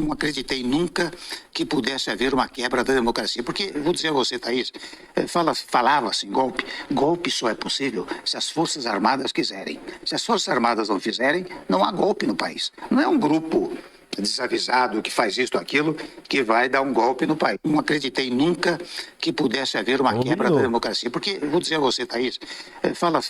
Não acreditei nunca que pudesse haver uma quebra da democracia. Porque, vou dizer a você, Thaís, falava-se em golpe. Golpe só é possível se as Forças Armadas quiserem. Se as Forças Armadas não fizerem, não há golpe no país. Não é um grupo desavisado que faz isto ou aquilo que vai dar um golpe no país. Não acreditei nunca que pudesse haver uma quebra da democracia. Porque, vou dizer a você, Thaís,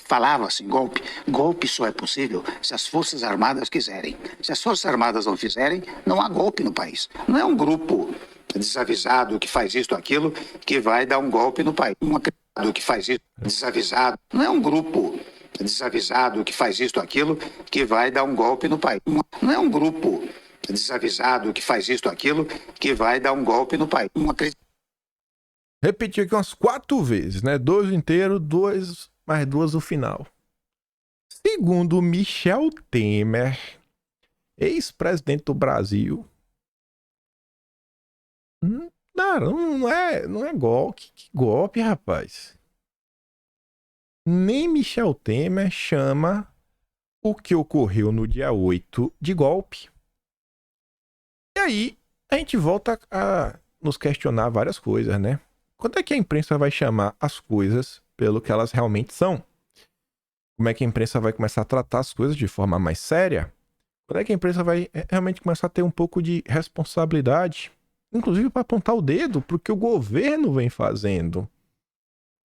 falava-se em golpe. Golpe só é possível se as Forças Armadas quiserem. Se as Forças Armadas não fizerem, não há golpe no país. Não é um grupo desavisado que faz isto ou aquilo que vai dar um golpe no país. Um acreditado que faz isso desavisado. Não é um grupo desavisado que faz isto ou aquilo que vai dar um golpe no país. Não é um grupo desavisado que faz isto ou aquilo que vai dar um golpe no país. Repetir aqui umas 4 vezes, né? 2 inteiro, 2 mais 2 no final. Segundo Michel Temer, ex-presidente do Brasil, não é golpe. Que golpe, rapaz? Nem Michel Temer chama o que ocorreu no dia 8 de golpe. E aí, a gente volta a nos questionar várias coisas, né? Quando é que a imprensa vai chamar as coisas pelo que elas realmente são? Como é que a imprensa vai começar a tratar as coisas de forma mais séria? Quando é que a imprensa vai realmente começar a ter um pouco de responsabilidade? Inclusive para apontar o dedo para o que o governo vem fazendo.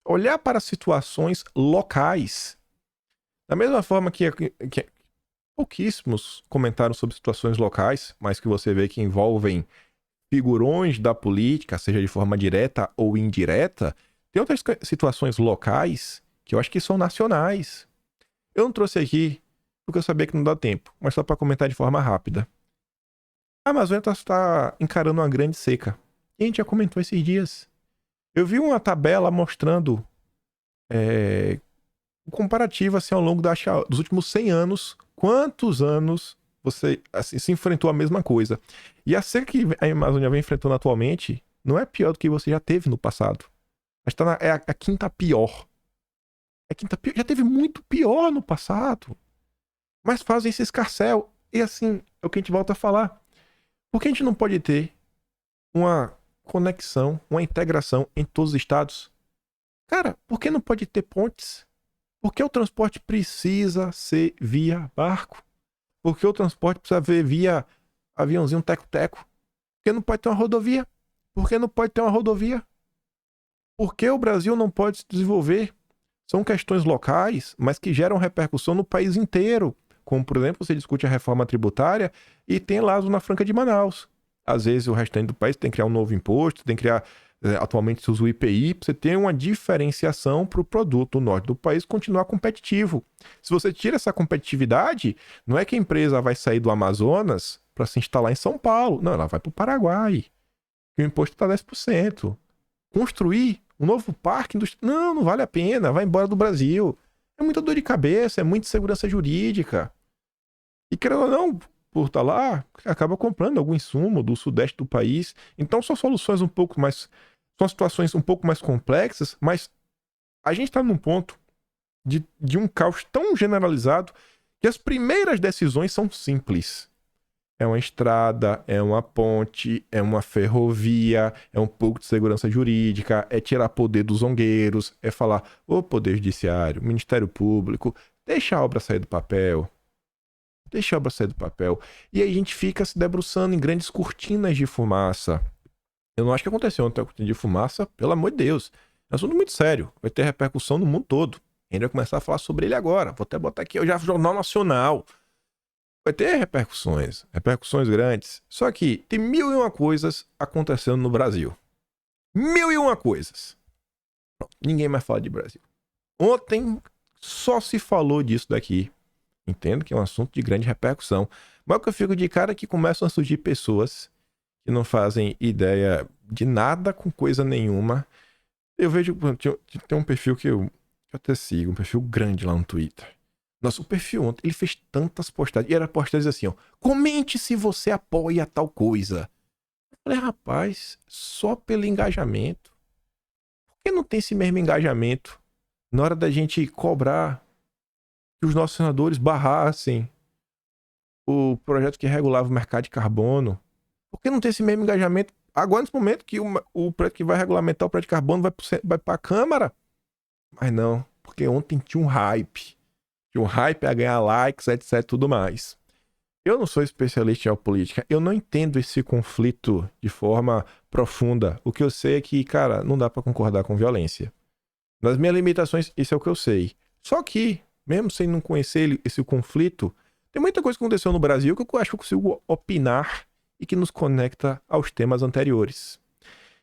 Olhar para situações locais. Da mesma forma que pouquíssimos comentaram sobre situações locais, mas que você vê que envolvem figurões da política, seja de forma direta ou indireta, tem outras situações locais que eu acho que são nacionais. Eu não trouxe aqui porque eu sabia que não dá tempo, mas só para comentar de forma rápida. A Amazônia está encarando uma grande seca. E a gente já comentou esses dias. Eu vi uma tabela mostrando um comparativo assim, ao longo dos últimos 100 anos, quantos anos você assim, se enfrentou a mesma coisa. E a seca que a Amazônia vem enfrentando atualmente não é pior do que você já teve no passado. Mas é a quinta pior. Já teve muito pior no passado. mas fazem esse escarcéu. E assim, é o que a gente volta a falar. Por que a gente não pode ter uma conexão, uma integração em todos os estados? Cara, por que não pode ter pontes? Por que o transporte precisa ser via barco? Por que o transporte precisa ser via aviãozinho teco-teco? Por que não pode ter uma rodovia? Por que não pode ter uma rodovia? Por que o Brasil não pode se desenvolver? São questões locais, mas que geram repercussão no país inteiro. Como, por exemplo, você discute a reforma tributária e tem lá a Zona Franca de Manaus. Às vezes o restante do país tem que criar um novo imposto, tem que criar, atualmente se usa o IPI, para você ter uma diferenciação para o produto do norte do país continuar competitivo. Se você tira essa competitividade, não é que a empresa vai sair do Amazonas para se instalar em São Paulo. Não, ela vai para o Paraguai, que o imposto está 10%. Construir um novo parque industrial, não vale a pena, vai embora do Brasil. É muita dor de cabeça, é muita insegurança jurídica. E querendo ou não, por estar lá, acaba comprando algum insumo do sudeste do país. Então são soluções um pouco mais... São situações um pouco mais complexas, mas a gente está num ponto de um caos tão generalizado que as primeiras decisões são simples. É uma estrada, é uma ponte, é uma ferrovia, é um pouco de segurança jurídica, é tirar poder dos zongueiros, é falar, ô Poder Judiciário, Ministério Público, deixa a obra sair do papel. Deixa a obra sair do papel. E aí a gente fica se debruçando em grandes cortinas de fumaça. Eu não acho que aconteceu ontem a cortina de fumaça, pelo amor de Deus. É um assunto muito sério, vai ter repercussão no mundo todo. A gente vai começar a falar sobre ele agora. Vou até botar aqui já o Jornal Nacional. Vai ter repercussões grandes. Só que tem 1001 coisas acontecendo no Brasil. 1001 coisas. Pronto, ninguém mais fala de Brasil. Ontem só se falou disso daqui. Entendo que é um assunto de grande repercussão. Mas o que eu fico de cara é que começam a surgir pessoas que não fazem ideia de nada com coisa nenhuma. Eu vejo, tem um perfil que eu até sigo, um perfil grande lá no Twitter. Nossa, o perfil ontem, ele fez tantas postagens. E era postagens assim, ó. Comente se você apoia tal coisa. Eu falei, rapaz, só pelo engajamento. Por que não tem esse mesmo engajamento na hora da gente cobrar que os nossos senadores barrassem o projeto que regulava o mercado de carbono? Por que não tem esse mesmo engajamento agora, nesse momento que o projeto que vai regulamentar o projeto de carbono vai para a Câmara? Mas não, porque ontem tinha um hype. Tinha um hype a ganhar likes, etc, tudo mais. Eu não sou especialista em geopolítica, eu não entendo esse conflito de forma profunda. O que eu sei é que, cara, não dá pra concordar com violência. Nas minhas limitações, isso é o que eu sei. Só que, mesmo sem não conhecer esse conflito, tem muita coisa que aconteceu no Brasil que eu acho que eu consigo opinar e que nos conecta aos temas anteriores.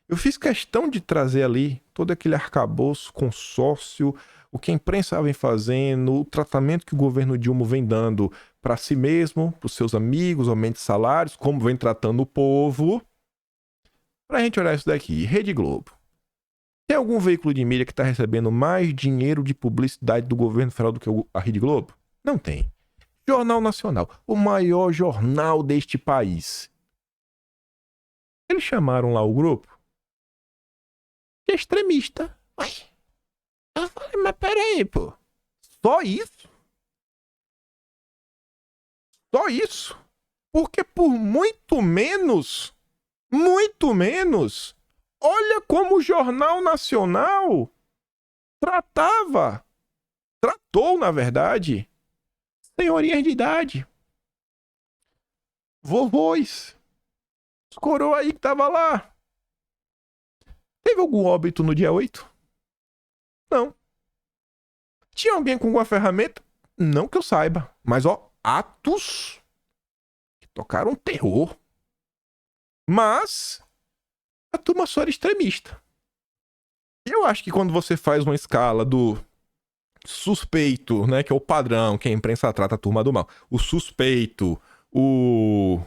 Eu fiz questão de trazer ali todo aquele arcabouço, consórcio, o que a imprensa vem fazendo, o tratamento que o governo Dilma vem dando para si mesmo, para os seus amigos, aumento de salários, como vem tratando o povo. Para a gente olhar isso daqui, Rede Globo. Tem algum veículo de mídia que está recebendo mais dinheiro de publicidade do governo federal do que a Rede Globo? Não tem. Jornal Nacional, o maior jornal deste país. Eles chamaram lá o grupo de extremista. Ué. Eu falei, mas peraí, pô. Só isso? Só isso? Porque por muito menos, olha como o Jornal Nacional tratou, na verdade, senhorias de idade. Vovôs. Os coroa aí que tava lá. Teve algum óbito no dia 8? Não. Tinha alguém com alguma ferramenta? Não que eu saiba. Mas, ó, atos que tocaram terror. Mas a turma só era extremista. Eu acho que quando você faz uma escala do suspeito, né, que é o padrão que a imprensa trata a turma do mal, o suspeito, o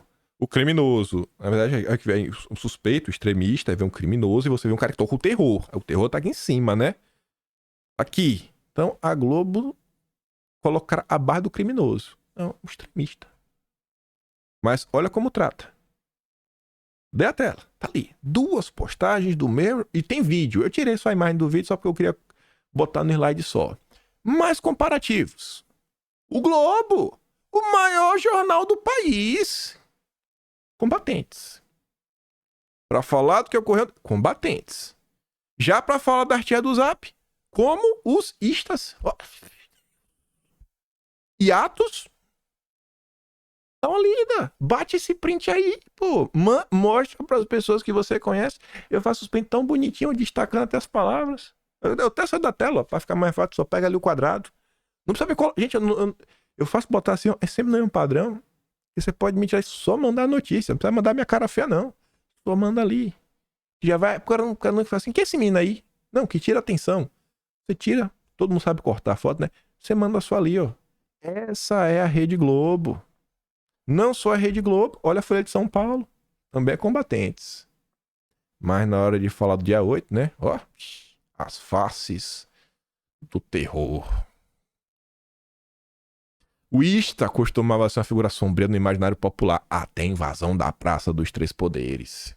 criminoso, na verdade é que vem o suspeito, o extremista, aí vem um criminoso e você vê um cara que toca o terror. O terror tá aqui em cima, né? Aqui. Então a Globo coloca a barra do criminoso. Não, o extremista. Mas olha como trata. Dê a tela, tá ali. 2 postagens do mesmo. E tem vídeo. Eu tirei só a imagem do vídeo só porque eu queria botar no slide só. Mais comparativos. O Globo O maior jornal do país. Combatentes. Pra falar do que ocorreu, combatentes. Já pra falar da artilharia do Zap, como os istas. E Atos. Dá uma lida. Bate esse print aí, pô. Mostra pras pessoas que você conhece. Eu faço os prints tão bonitinho, destacando até as palavras. Eu até saio da tela, ó, pra ficar mais fácil. Só pega ali o quadrado. Não precisa ver qual. Gente, eu faço botar assim, ó, é sempre no mesmo padrão. E você pode me tirar só mandar a notícia. Não precisa mandar minha cara feia, não. Só manda ali. Já vai. O cara não fala assim, que é esse menino aí? Não, que tira atenção. Você tira. Todo mundo sabe cortar a foto, né? Você manda só ali, ó. Essa é a Rede Globo. Não só a Rede Globo, olha a Folha de São Paulo. Também é combatentes. Mas na hora de falar do dia 8, né? Ó, as faces do terror. O Ista costumava ser uma figura sombria no imaginário popular até a invasão da Praça dos Três Poderes.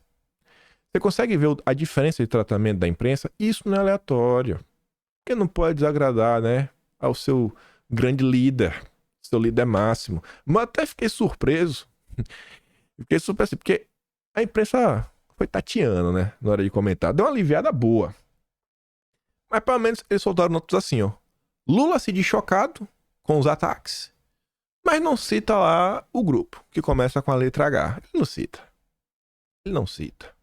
Você consegue ver a diferença de tratamento da imprensa? Isso não é aleatório. Porque não pode desagradar, né? Ao seu grande líder. Seu líder máximo. Mas até fiquei surpreso. Fiquei surpreso, porque a imprensa foi tateando, né? Na hora de comentar. Deu uma aliviada boa. Mas pelo menos eles soltaram notas assim, ó. Lula se diz chocado com os ataques, mas não cita lá o grupo, que começa com a letra H. Ele não cita. Ele não cita.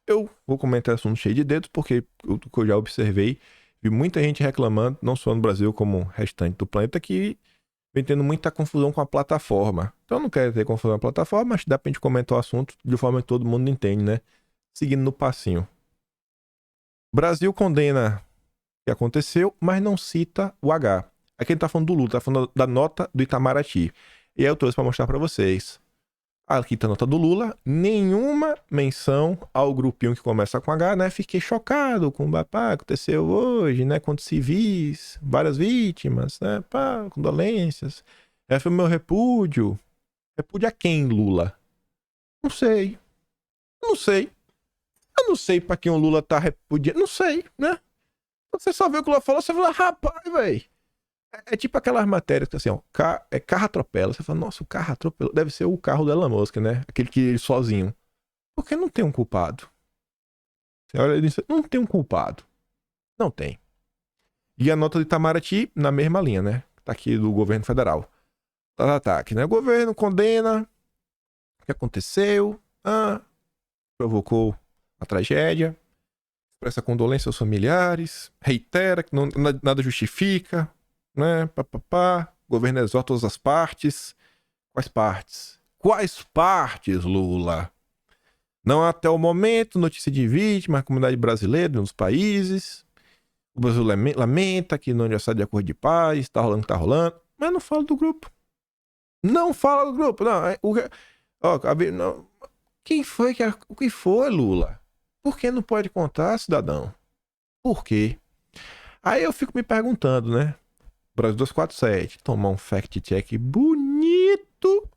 Eu vou comentar assunto cheio de dedos, porque o que eu já observei, vi muita gente reclamando, não só no Brasil, como o restante do planeta, que vem tendo muita confusão com a plataforma. Então eu não quero ter confusão com a plataforma, mas dá pra gente comentar o assunto de forma que todo mundo entende, né? Seguindo no passinho. O Brasil condena o que aconteceu, mas não cita o H. Aqui ele tá falando do Lula, tá falando da nota do Itamaraty. E aí eu trouxe pra mostrar pra vocês. Aqui tá a nota do Lula, nenhuma menção ao grupinho que começa com H, né? Fiquei chocado com o que aconteceu hoje, né? Contra civis, várias vítimas, né? Pá, condolências. Esse foi o meu repúdio. Repúdio a quem, Lula? Não sei. Não sei. Eu não sei pra quem o Lula tá repudiando. Não sei, né? Você só vê o que o Lula falou, você fala, rapaz, velho. É tipo aquelas matérias que assim, ó, carro atropela. Você fala, nossa, o carro atropelou. Deve ser o carro do Elon Musk, né? Aquele que ele sozinho. Porque não tem um culpado. Você olha e diz, não tem um culpado. Não tem. E a nota de Itamaraty na mesma linha, né? Tá aqui do governo federal. Ataque, né? O governo condena o que aconteceu. Provocou a tragédia. Expressa condolência aos familiares. Reitera que nada justifica. Né? O governo exorta todas as partes. Quais partes? Quais partes, Lula? Não há até o momento notícia de vítima, a comunidade brasileira nos países. O Brasil lamenta que não já de acordo de paz, tá rolando o que tá rolando. Mas não fala do grupo. Não fala do grupo. Não. Não. Quem foi que... O que foi, Lula? Por que não pode contar, cidadão? Por quê? Aí eu fico me perguntando, né? Brasil 247, tomar um fact-check bonito,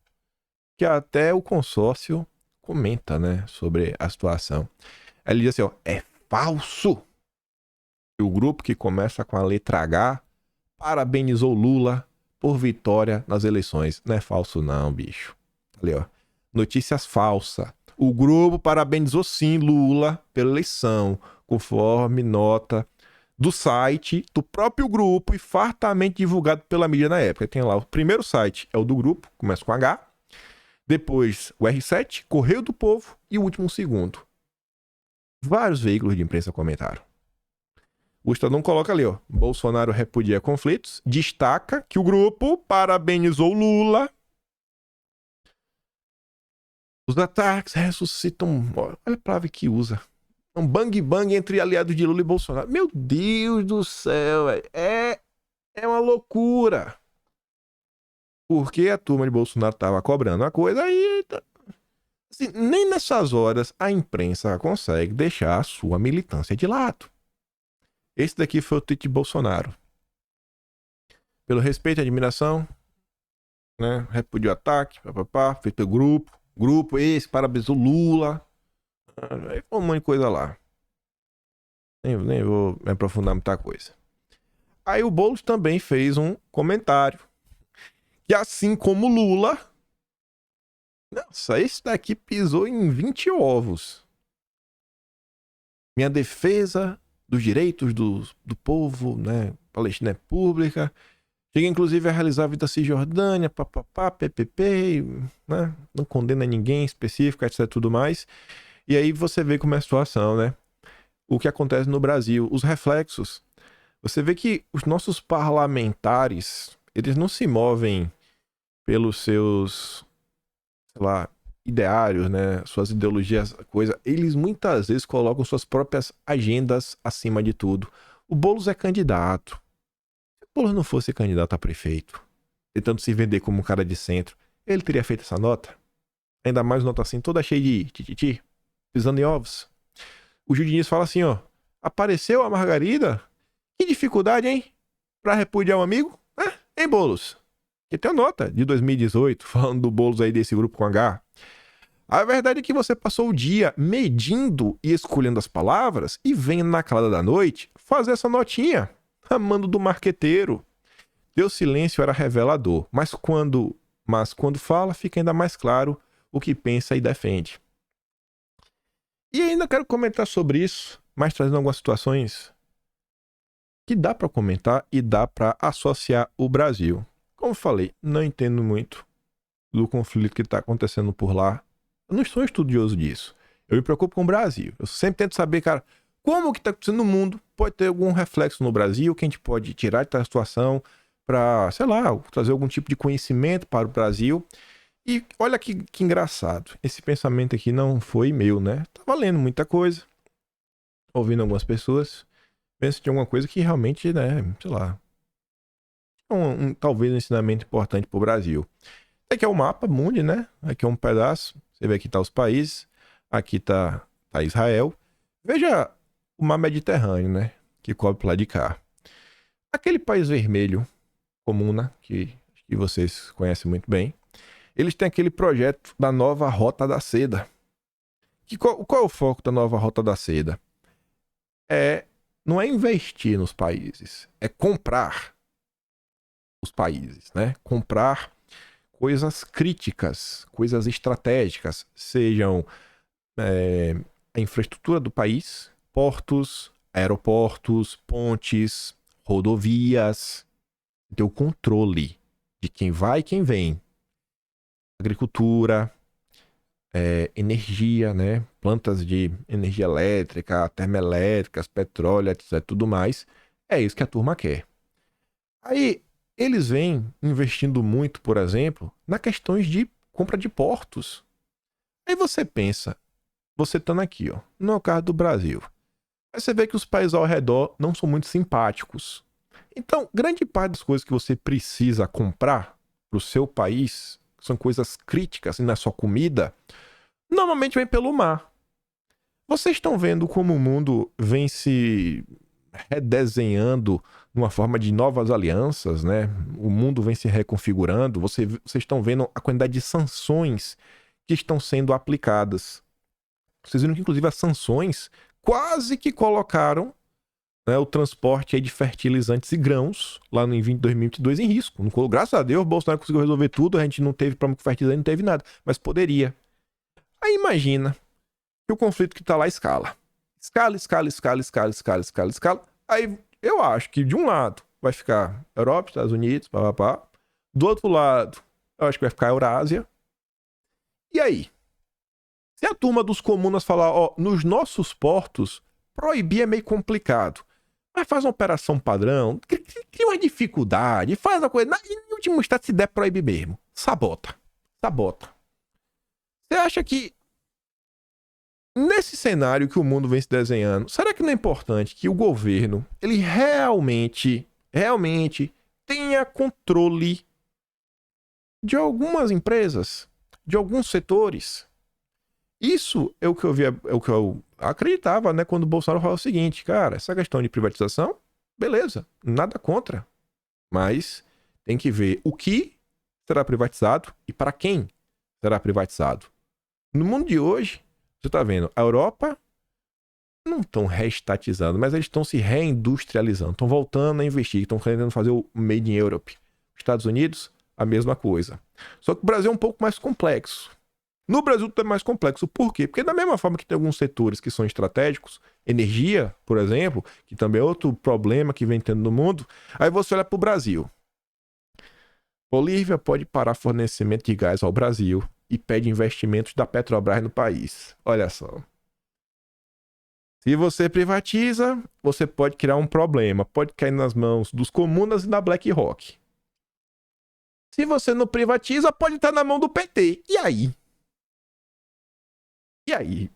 que até o consórcio comenta, né, sobre a situação. Ele diz assim, ó, é falso. E o grupo que começa com a letra H parabenizou Lula por vitória nas eleições. Não é falso não, bicho. Ali, ó, notícias falsas. O grupo parabenizou sim Lula pela eleição, conforme nota do site do próprio grupo e fartamente divulgado pela mídia na época. Tem lá o primeiro site, é o do grupo, começa com H. Depois o R7, Correio do Povo e o último segundo. Vários veículos de imprensa comentaram. O Estadão coloca ali, ó, Bolsonaro repudia conflitos, destaca que o grupo parabenizou Lula. Os ataques ressuscitam... Olha a palavra que usa. Um bang-bang entre aliados de Lula e Bolsonaro. Meu Deus do céu, véio. É uma loucura. Porque a turma de Bolsonaro tava cobrando a coisa aí... Assim, nem nessas horas a imprensa consegue deixar a sua militância de lado. Esse daqui foi o tweet de Bolsonaro. Pelo respeito e admiração, né? Repudiou o ataque, feito pelo grupo esse, parabéns o Lula. Aí foi um monte de coisa lá. Nem vou me aprofundar muita coisa. Aí o Boulos também fez um comentário que assim como Lula, nossa, esse daqui pisou em 20 ovos. Minha defesa dos direitos do povo, né? Palestina é pública. Chega inclusive a realizar a vida Cisjordânia, papapá, PPP, né? Não condena ninguém específico, etc, tudo mais. E aí você vê como é a situação, né? O que acontece no Brasil, os reflexos. Você vê que os nossos parlamentares, eles não se movem pelos seus, sei lá, ideários, né? Suas ideologias, coisa. Eles muitas vezes colocam suas próprias agendas acima de tudo. O Boulos é candidato. Se o Boulos não fosse candidato a prefeito, tentando se vender como um cara de centro, ele teria feito essa nota? Ainda mais nota assim, toda cheia de tititi, pisando em ovos. O Gil Diniz fala assim, ó. Apareceu a Margarida? Que dificuldade, hein? Pra repudiar um amigo? Hein, Boulos? Que tem a nota de 2018, falando do Boulos aí desse grupo com H. A verdade é que você passou o dia medindo e escolhendo as palavras e vem na calada da noite fazer essa notinha, amando do marqueteiro. Teu silêncio era revelador, mas quando fala, fica ainda mais claro o que pensa e defende. E ainda quero comentar sobre isso, mas trazendo algumas situações que dá para comentar e dá para associar o Brasil. Como falei, não entendo muito do conflito que está acontecendo por lá. Eu não sou estudioso disso. Eu me preocupo com o Brasil. Eu sempre tento saber, cara, como que está acontecendo no mundo, pode ter algum reflexo no Brasil, que a gente pode tirar de tal situação para, sei lá, trazer algum tipo de conhecimento para o Brasil. E olha que engraçado. Esse pensamento aqui não foi meu, né? Tava lendo muita coisa, ouvindo algumas pessoas. Penso de alguma coisa que realmente, né, sei lá, talvez um ensinamento importante para o Brasil. Aqui é o mapa mundi, né? Aqui é um pedaço. Você vê aqui tá os países. Aqui tá Israel. Veja o mar Mediterrâneo, né? Que cobre pro lado de cá. Aquele país vermelho comum, né? Que vocês conhecem muito bem. Eles têm aquele projeto da nova Rota da Seda. Qual é o foco da nova Rota da Seda? Não é investir nos países. É comprar os países, né? Comprar coisas críticas, coisas estratégicas, sejam a infraestrutura do país, portos, aeroportos, pontes, rodovias, ter o controle de quem vai e quem vem. Agricultura, energia, né? Plantas de energia elétrica, termoelétricas, petróleo, etc, tudo mais. É isso que a turma quer. Aí, eles vêm investindo muito, por exemplo, na questões de compra de portos. Aí você pensa, você estando aqui, ó, no caso do Brasil, aí você vê que os países ao redor não são muito simpáticos. Então, grande parte das coisas que você precisa comprar para o seu país, são coisas críticas, e não é só comida, normalmente vem pelo mar. Vocês estão vendo como o mundo vem se redesenhando numa forma de novas alianças, né? O mundo vem se reconfigurando. Vocês estão vendo a quantidade de sanções que estão sendo aplicadas. Vocês viram que, inclusive, as sanções quase que colocaram, né, o transporte aí de fertilizantes e grãos lá no 2022 em risco. Graças a Deus, o Bolsonaro conseguiu resolver tudo. A gente não teve problema com fertilizante, não teve nada. Mas poderia. Aí imagina que o conflito que tá lá escala. Escala. Aí eu acho que de um lado vai ficar Europa, Estados Unidos, papapá. Do outro lado, eu acho que vai ficar a Eurásia. E aí? Se a turma dos comunas falar, ó, nos nossos portos, proibir é meio complicado. Mas faz uma operação padrão, cria uma dificuldade, faz uma coisa. E no último estado, se der, proíbe mesmo. Sabota. Você acha que nesse cenário que o mundo vem se desenhando, será que não é importante que o governo, ele realmente tenha controle de algumas empresas, de alguns setores? Isso é o que eu via, é o que eu acreditava, né, quando o Bolsonaro falou o seguinte, cara, essa questão de privatização, beleza, nada contra, mas tem que ver o que será privatizado e para quem será privatizado. No mundo de hoje, você tá vendo, a Europa não estão reestatizando, mas eles estão se reindustrializando, estão voltando a investir, estão querendo fazer o Made in Europe. Os Estados Unidos a mesma coisa. Só que o Brasil é um pouco mais complexo. No Brasil tudo é mais complexo. Por quê? Porque da mesma forma que tem alguns setores que são estratégicos, energia, por exemplo, que também é outro problema que vem tendo no mundo, aí você olha para o Brasil. Bolívia pode parar fornecimento de gás ao Brasil e pede investimentos da Petrobras no país. Olha só. Se você privatiza, você pode criar um problema. Pode cair nas mãos dos comunas e da BlackRock. Se você não privatiza, pode estar na mão do PT. E aí? E aí?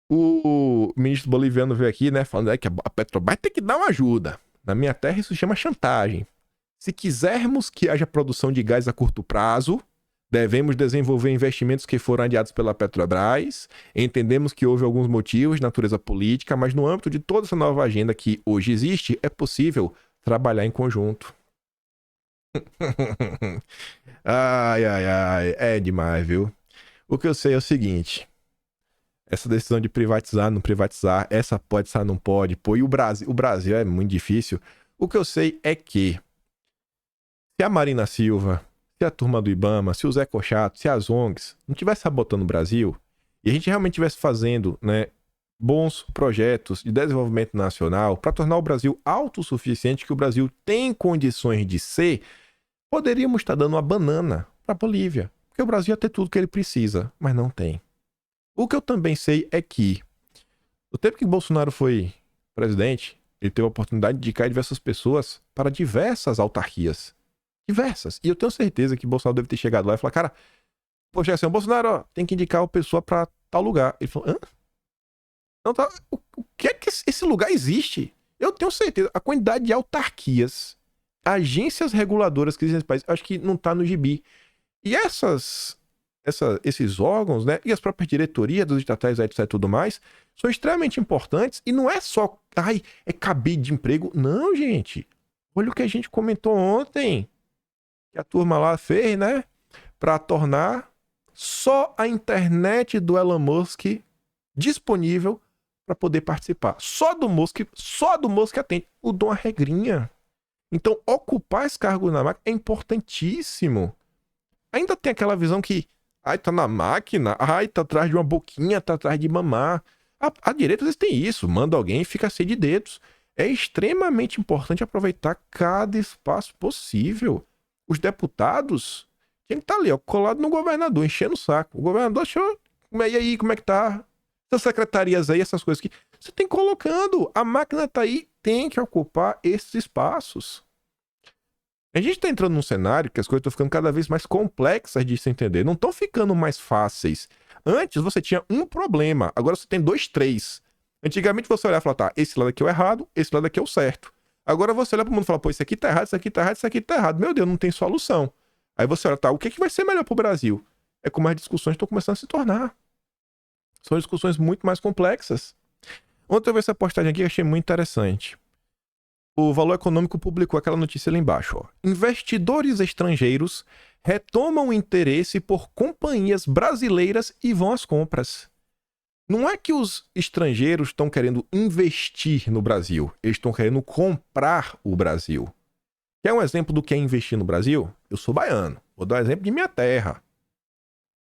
O ministro boliviano veio aqui, né, falando que a Petrobras tem que dar uma ajuda. Na minha terra isso chama chantagem. Se quisermos que haja produção de gás a curto prazo, devemos desenvolver investimentos que foram adiados pela Petrobras. Entendemos que houve alguns motivos de natureza política, mas no âmbito de toda essa nova agenda que hoje existe, é possível trabalhar em conjunto. Ai, ai, ai, é demais, viu? O que eu sei é o seguinte: essa decisão de privatizar, não privatizar, essa pode, essa não pode, pô, e o Brasil é muito difícil. O que eu sei é que se a Marina Silva, se a turma do Ibama, se o Zé Cochato, se as ONGs não estivesse sabotando o Brasil e a gente realmente estivesse fazendo, né, bons projetos de desenvolvimento nacional para tornar o Brasil autossuficiente, que o Brasil tem condições de ser, poderíamos estar dando uma banana para a Bolívia, porque o Brasil ia ter tudo que ele precisa, mas não tem. O que eu também sei é que no tempo que Bolsonaro foi presidente, ele teve a oportunidade de indicar diversas pessoas para diversas autarquias. Diversas. E eu tenho certeza que Bolsonaro deve ter chegado lá e falar, cara, poxa, assim, o Bolsonaro, ó, tem que indicar uma pessoa para tal lugar. Ele falou, hã? Não, tá, o que é que esse lugar existe? Eu tenho certeza. A quantidade de autarquias, agências reguladoras que existem nesse país, acho que não tá no gibi. E esses órgãos, né, e as próprias diretorias dos estatais, etc e tudo mais, são extremamente importantes. E não é só, é cabide de emprego. Não, gente. Olha o que a gente comentou ontem, que a turma lá fez, né, para tornar só a internet do Elon Musk disponível para poder participar. Só do Musk atende. O dom a regrinha. Então, ocupar esse cargo na máquina é importantíssimo. Ainda tem aquela visão que, tá na máquina, tá atrás de uma boquinha, tá atrás de mamar. A direita, às vezes, tem isso. Manda alguém e fica cheio de dedos. É extremamente importante aproveitar cada espaço possível. Os deputados tinham que estar ali, ó, colado no governador, enchendo o saco. O governador achou, e aí, como é que tá? Essas secretarias aí, essas coisas que você tem colocando. A máquina tá aí, tem que ocupar esses espaços. A gente tá entrando num cenário que as coisas estão ficando cada vez mais complexas de se entender. Não estão ficando mais fáceis. Antes você tinha um problema, agora você tem 2, 3. Antigamente você olhava e falava, tá, esse lado aqui é o errado, esse lado aqui é o certo. Agora você olha pro mundo e fala, pô, isso aqui tá errado, isso aqui tá errado, isso aqui tá errado. Meu Deus, não tem solução. Aí você olha, tá, o que vai ser melhor pro Brasil? É como as discussões estão começando a se tornar. São discussões muito mais complexas. Ontem eu vi essa postagem aqui que eu achei muito interessante. O Valor Econômico publicou aquela notícia ali embaixo, ó. Investidores estrangeiros retomam o interesse por companhias brasileiras e vão às compras. Não é que os estrangeiros estão querendo investir no Brasil, eles estão querendo comprar o Brasil. Quer um exemplo do que é investir no Brasil? Eu sou baiano, vou dar um exemplo de minha terra.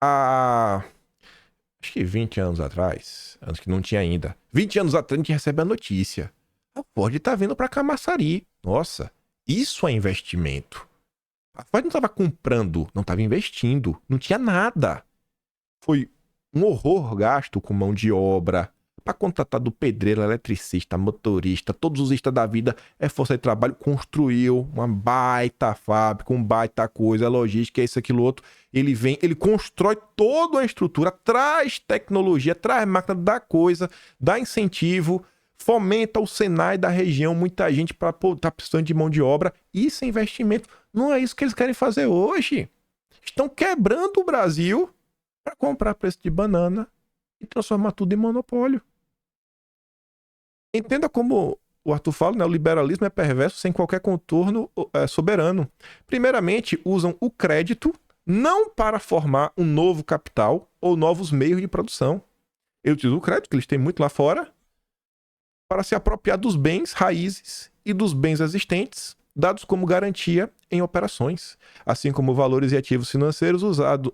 Acho que 20 anos atrás, acho que não tinha ainda, 20 anos atrás a gente recebe a notícia. A Ford tá vindo para Camaçari. Nossa, isso é investimento. A Ford não estava comprando, não estava investindo, não tinha nada. Foi um horror gasto com mão de obra, para contratar do pedreiro, eletricista, motorista, todos os istas da vida, é força de trabalho, construiu uma baita fábrica, um baita coisa, logística, isso, aquilo, outro. Ele vem, ele constrói toda a estrutura, traz tecnologia, traz máquina, dá coisa, dá incentivo, fomenta o Senai da região, muita gente para tá precisando de mão de obra. Isso é investimento. Não é isso que eles querem fazer hoje. Estão quebrando o Brasil para comprar preço de banana e transformar tudo em monopólio. Entenda como o Arthur fala, né? O liberalismo é perverso sem qualquer contorno soberano. Primeiramente, usam o crédito não para formar um novo capital ou novos meios de produção. Eles utilizam o crédito, que eles têm muito lá fora, para se apropriar dos bens raízes e dos bens existentes dados como garantia em operações, assim como valores e ativos financeiros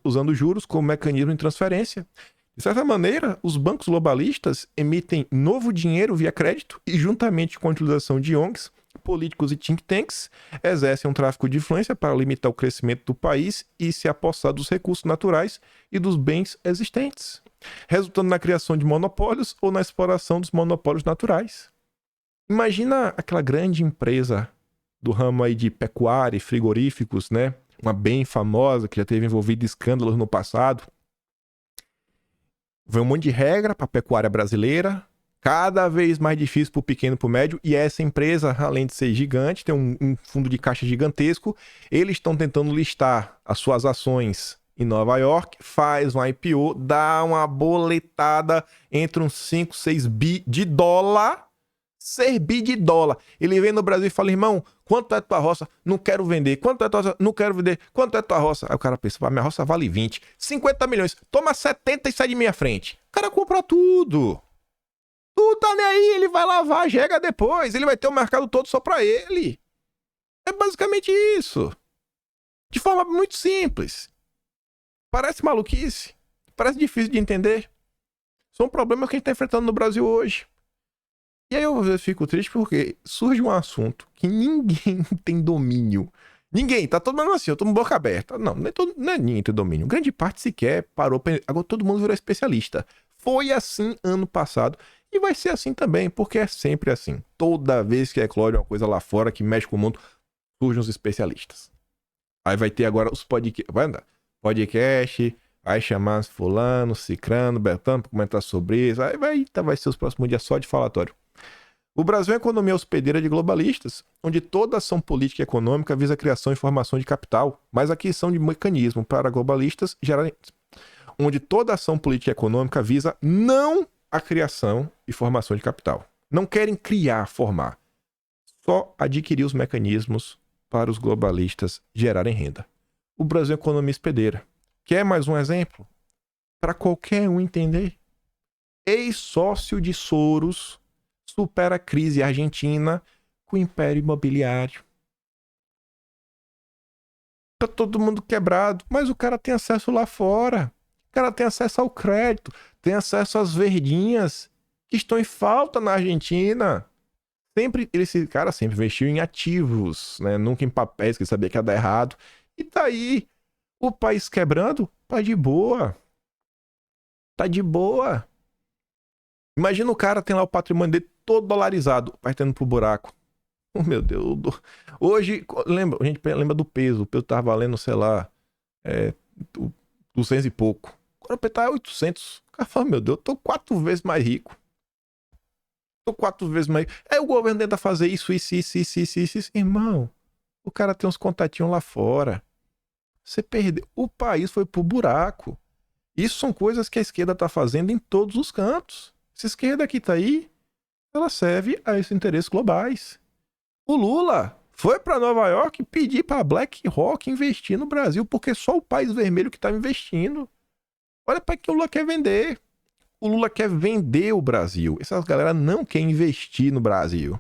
usando juros como mecanismo de transferência. De certa maneira, os bancos globalistas emitem novo dinheiro via crédito e, juntamente com a utilização de ONGs, políticos e think tanks, exercem um tráfico de influência para limitar o crescimento do país e se apossar dos recursos naturais e dos bens existentes, resultando na criação de monopólios ou na exploração dos monopólios naturais. Imagina aquela grande empresa do ramo aí de pecuária e frigoríficos, né? Uma bem famosa que já teve envolvido em escândalos no passado. Vem um monte de regra para a pecuária brasileira, cada vez mais difícil para o pequeno e para o médio, e essa empresa, além de ser gigante, tem um fundo de caixa gigantesco, eles estão tentando listar as suas ações em Nova York, faz um IPO, dá uma boletada entre uns 5, 6 bi de dólar, 6 bi de dólar. Ele vem no Brasil e fala, irmão, quanto é tua roça? Não quero vender. Quanto é tua roça? Não quero vender. Quanto é tua roça? Aí o cara pensa, minha roça vale 20. 50 milhões. Toma 70 e sai de minha frente. O cara compra tudo. Tudo tá nem aí. Ele vai lavar, chega depois. Ele vai ter o mercado todo só pra ele. É basicamente isso. De forma muito simples. Parece maluquice. Parece difícil de entender. São problemas que a gente tá enfrentando no Brasil hoje. E aí eu fico triste porque surge um assunto que ninguém tem domínio. Ninguém, tá todo mundo assim, eu tô com boca aberta. Não, não é ninguém tem domínio. Grande parte sequer parou. Agora todo mundo virou especialista. Foi assim ano passado e vai ser assim também, porque é sempre assim. Toda vez que eclode uma coisa lá fora que mexe com o mundo, surgem os especialistas. Aí vai ter agora os podcasts. Vai andar. Podcast, vai chamar fulano, cicrano, beltrano pra comentar sobre isso. Aí vai ser os próximos dias só de falatório. O Brasil é uma economia hospedeira de globalistas, onde toda ação política e econômica visa a criação e formação de capital, mas a aquisição de mecanismo para globalistas onde toda ação política e econômica visa não a criação e formação de capital. Não querem criar, formar, só adquirir os mecanismos para os globalistas gerarem renda. O Brasil é uma economia hospedeira. Quer mais um exemplo? Para qualquer um entender. Ex-sócio de Soros supera a crise argentina com o império imobiliário. Tá todo mundo quebrado, mas o cara tem acesso lá fora. O cara tem acesso ao crédito, tem acesso às verdinhas que estão em falta na Argentina. Esse cara sempre investiu em ativos, né? Nunca em papéis, que ele sabia que ia dar errado. E tá aí, o país quebrando, tá de boa. Tá de boa. Imagina o cara tem lá o patrimônio dele todo dolarizado, partendo pro buraco. Oh, meu Deus. Hoje, a gente lembra do peso. O peso tava valendo, sei lá, 200 e pouco. Agora o peso tá 800. O cara fala, meu Deus, eu tô 4 vezes mais rico. Tô 4 vezes mais rico. Aí o governo tenta fazer isso. Irmão, o cara tem uns contatinhos lá fora. Você perdeu. O país foi pro buraco. Isso são coisas que a esquerda tá fazendo em todos os cantos. Essa esquerda que tá aí, ela serve a esses interesses globais. O Lula foi para Nova York pedir para BlackRock investir no Brasil, porque só o país vermelho que estava investindo. Olha para que o Lula quer vender. O Lula quer vender o Brasil. Essas galera não quer investir no Brasil.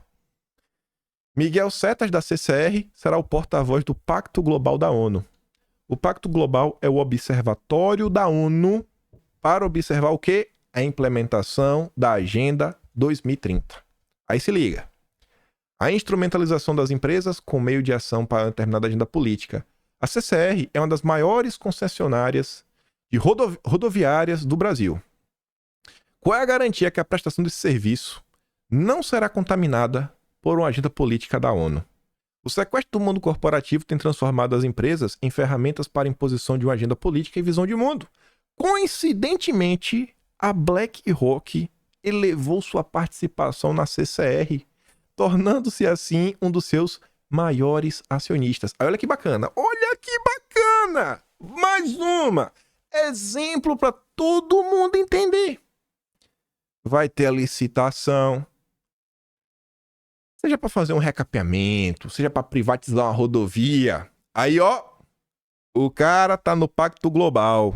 Miguel Setas, da CCR, será o porta-voz do Pacto Global da ONU. O Pacto Global é o observatório da ONU para observar o quê? A implementação da Agenda 2030. Aí se liga. A instrumentalização das empresas com meio de ação para uma determinada agenda política. A CCR é uma das maiores concessionárias de rodoviárias do Brasil. Qual é a garantia que a prestação desse serviço não será contaminada por uma agenda política da ONU? O sequestro do mundo corporativo tem transformado as empresas em ferramentas para a imposição de uma agenda política e visão de mundo. Coincidentemente, a BlackRock elevou sua participação na CCR, tornando-se assim um dos seus maiores acionistas. Aí, olha que bacana. Olha que bacana! Mais uma! Exemplo para todo mundo entender. Vai ter a licitação. Seja para fazer um recapeamento, seja para privatizar uma rodovia. Aí, ó, o cara tá no Pacto Global.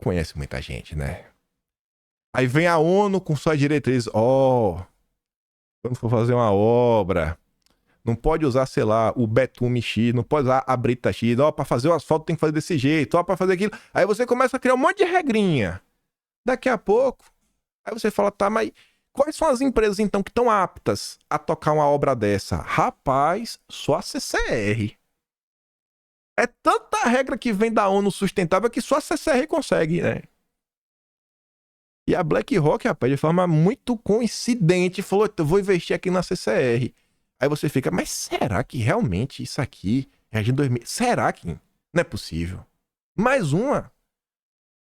Conhece muita gente, né? Aí vem a ONU com suas diretrizes. Quando for fazer uma obra, Não pode usar, sei lá, o betume X, não pode usar a brita X. Ó, pra fazer o asfalto tem que fazer desse jeito, ó, pra fazer aquilo. Aí você começa a criar um monte de regrinha. Daqui a pouco, aí você fala, tá, mas quais são as empresas, então, que estão aptas a tocar uma obra dessa? Rapaz, só a CCR. É tanta regra que vem da ONU sustentável que só a CCR consegue, né? E a BlackRock, rapaz, de forma muito coincidente, falou, eu vou investir aqui na CCR. Aí você fica, mas será que realmente isso aqui é Agenda 2000? Será que não é possível? Mais uma.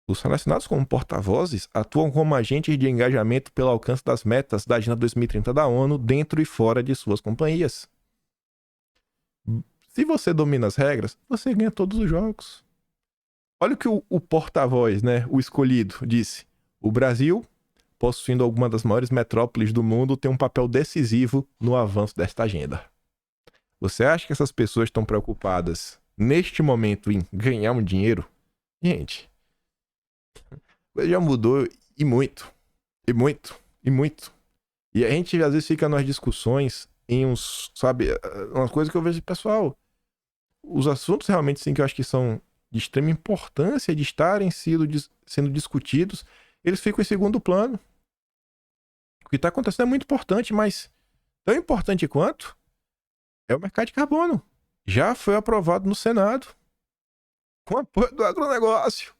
Os selecionados como porta-vozes atuam como agentes de engajamento pelo alcance das metas da Agenda 2030 da ONU dentro e fora de suas companhias. Se você domina as regras, você ganha todos os jogos. Olha o que o porta-voz, né, o escolhido, disse. O Brasil, possuindo alguma das maiores metrópoles do mundo, tem um papel decisivo no avanço desta agenda. Você acha que essas pessoas estão preocupadas, neste momento, em ganhar um dinheiro? Gente, a coisa já mudou e muito. E muito. E muito. E a gente, às vezes, fica nas discussões em uns, sabe, uma coisa que eu vejo, pessoal, os assuntos realmente, sim, que eu acho que são de extrema importância de estarem sendo discutidos, eles ficam em segundo plano. O que está acontecendo é muito importante, mas tão importante quanto é o mercado de carbono. Já foi aprovado no Senado, com apoio do agronegócio.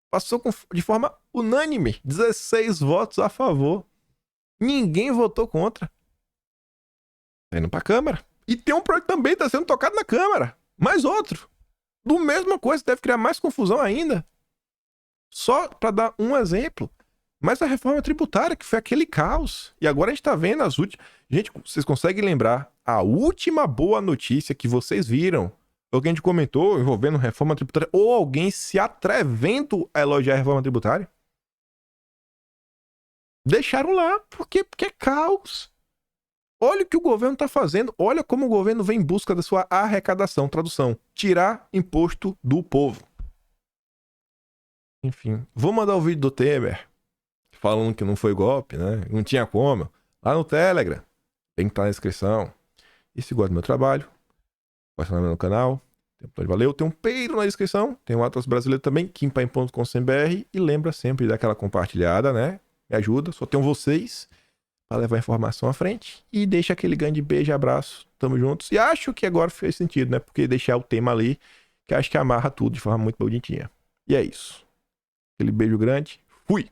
Passou de forma unânime, 16 votos a favor. Ninguém votou contra. Tá indo pra Câmara. E tem um projeto também que tá sendo tocado na Câmara. Mais outro. Do mesma coisa, deve criar mais confusão ainda. Só para dar um exemplo. Mas a reforma tributária, que foi aquele caos. E agora a gente tá vendo as últimas... Gente, vocês conseguem lembrar a última boa notícia que vocês viram? Alguém a gente comentou envolvendo reforma tributária? Ou alguém se atrevendo a elogiar a reforma tributária? Deixaram lá. Por quê? Porque é caos. Olha o que o governo tá fazendo. Olha como o governo vem em busca da sua arrecadação. Tradução. Tirar imposto do povo. Enfim. Vou mandar o vídeo do Temer falando que não foi golpe, né? Não tinha como. Lá no Telegram. Tem que estar na descrição. E se gosta do meu trabalho, vai se inscrever no canal. Valeu. Tem um Patreon na descrição. Tem um Atlas Brasileiro também, kimpaim.com.br. E lembra sempre daquela compartilhada, né? Me ajuda. Só tem vocês para levar a informação à frente. E deixa aquele grande beijo e abraço. Tamo juntos. E acho que agora fez sentido, né? Porque deixar o tema ali, que acho que amarra tudo de forma muito bonitinha. E é isso. Aquele beijo grande. Fui!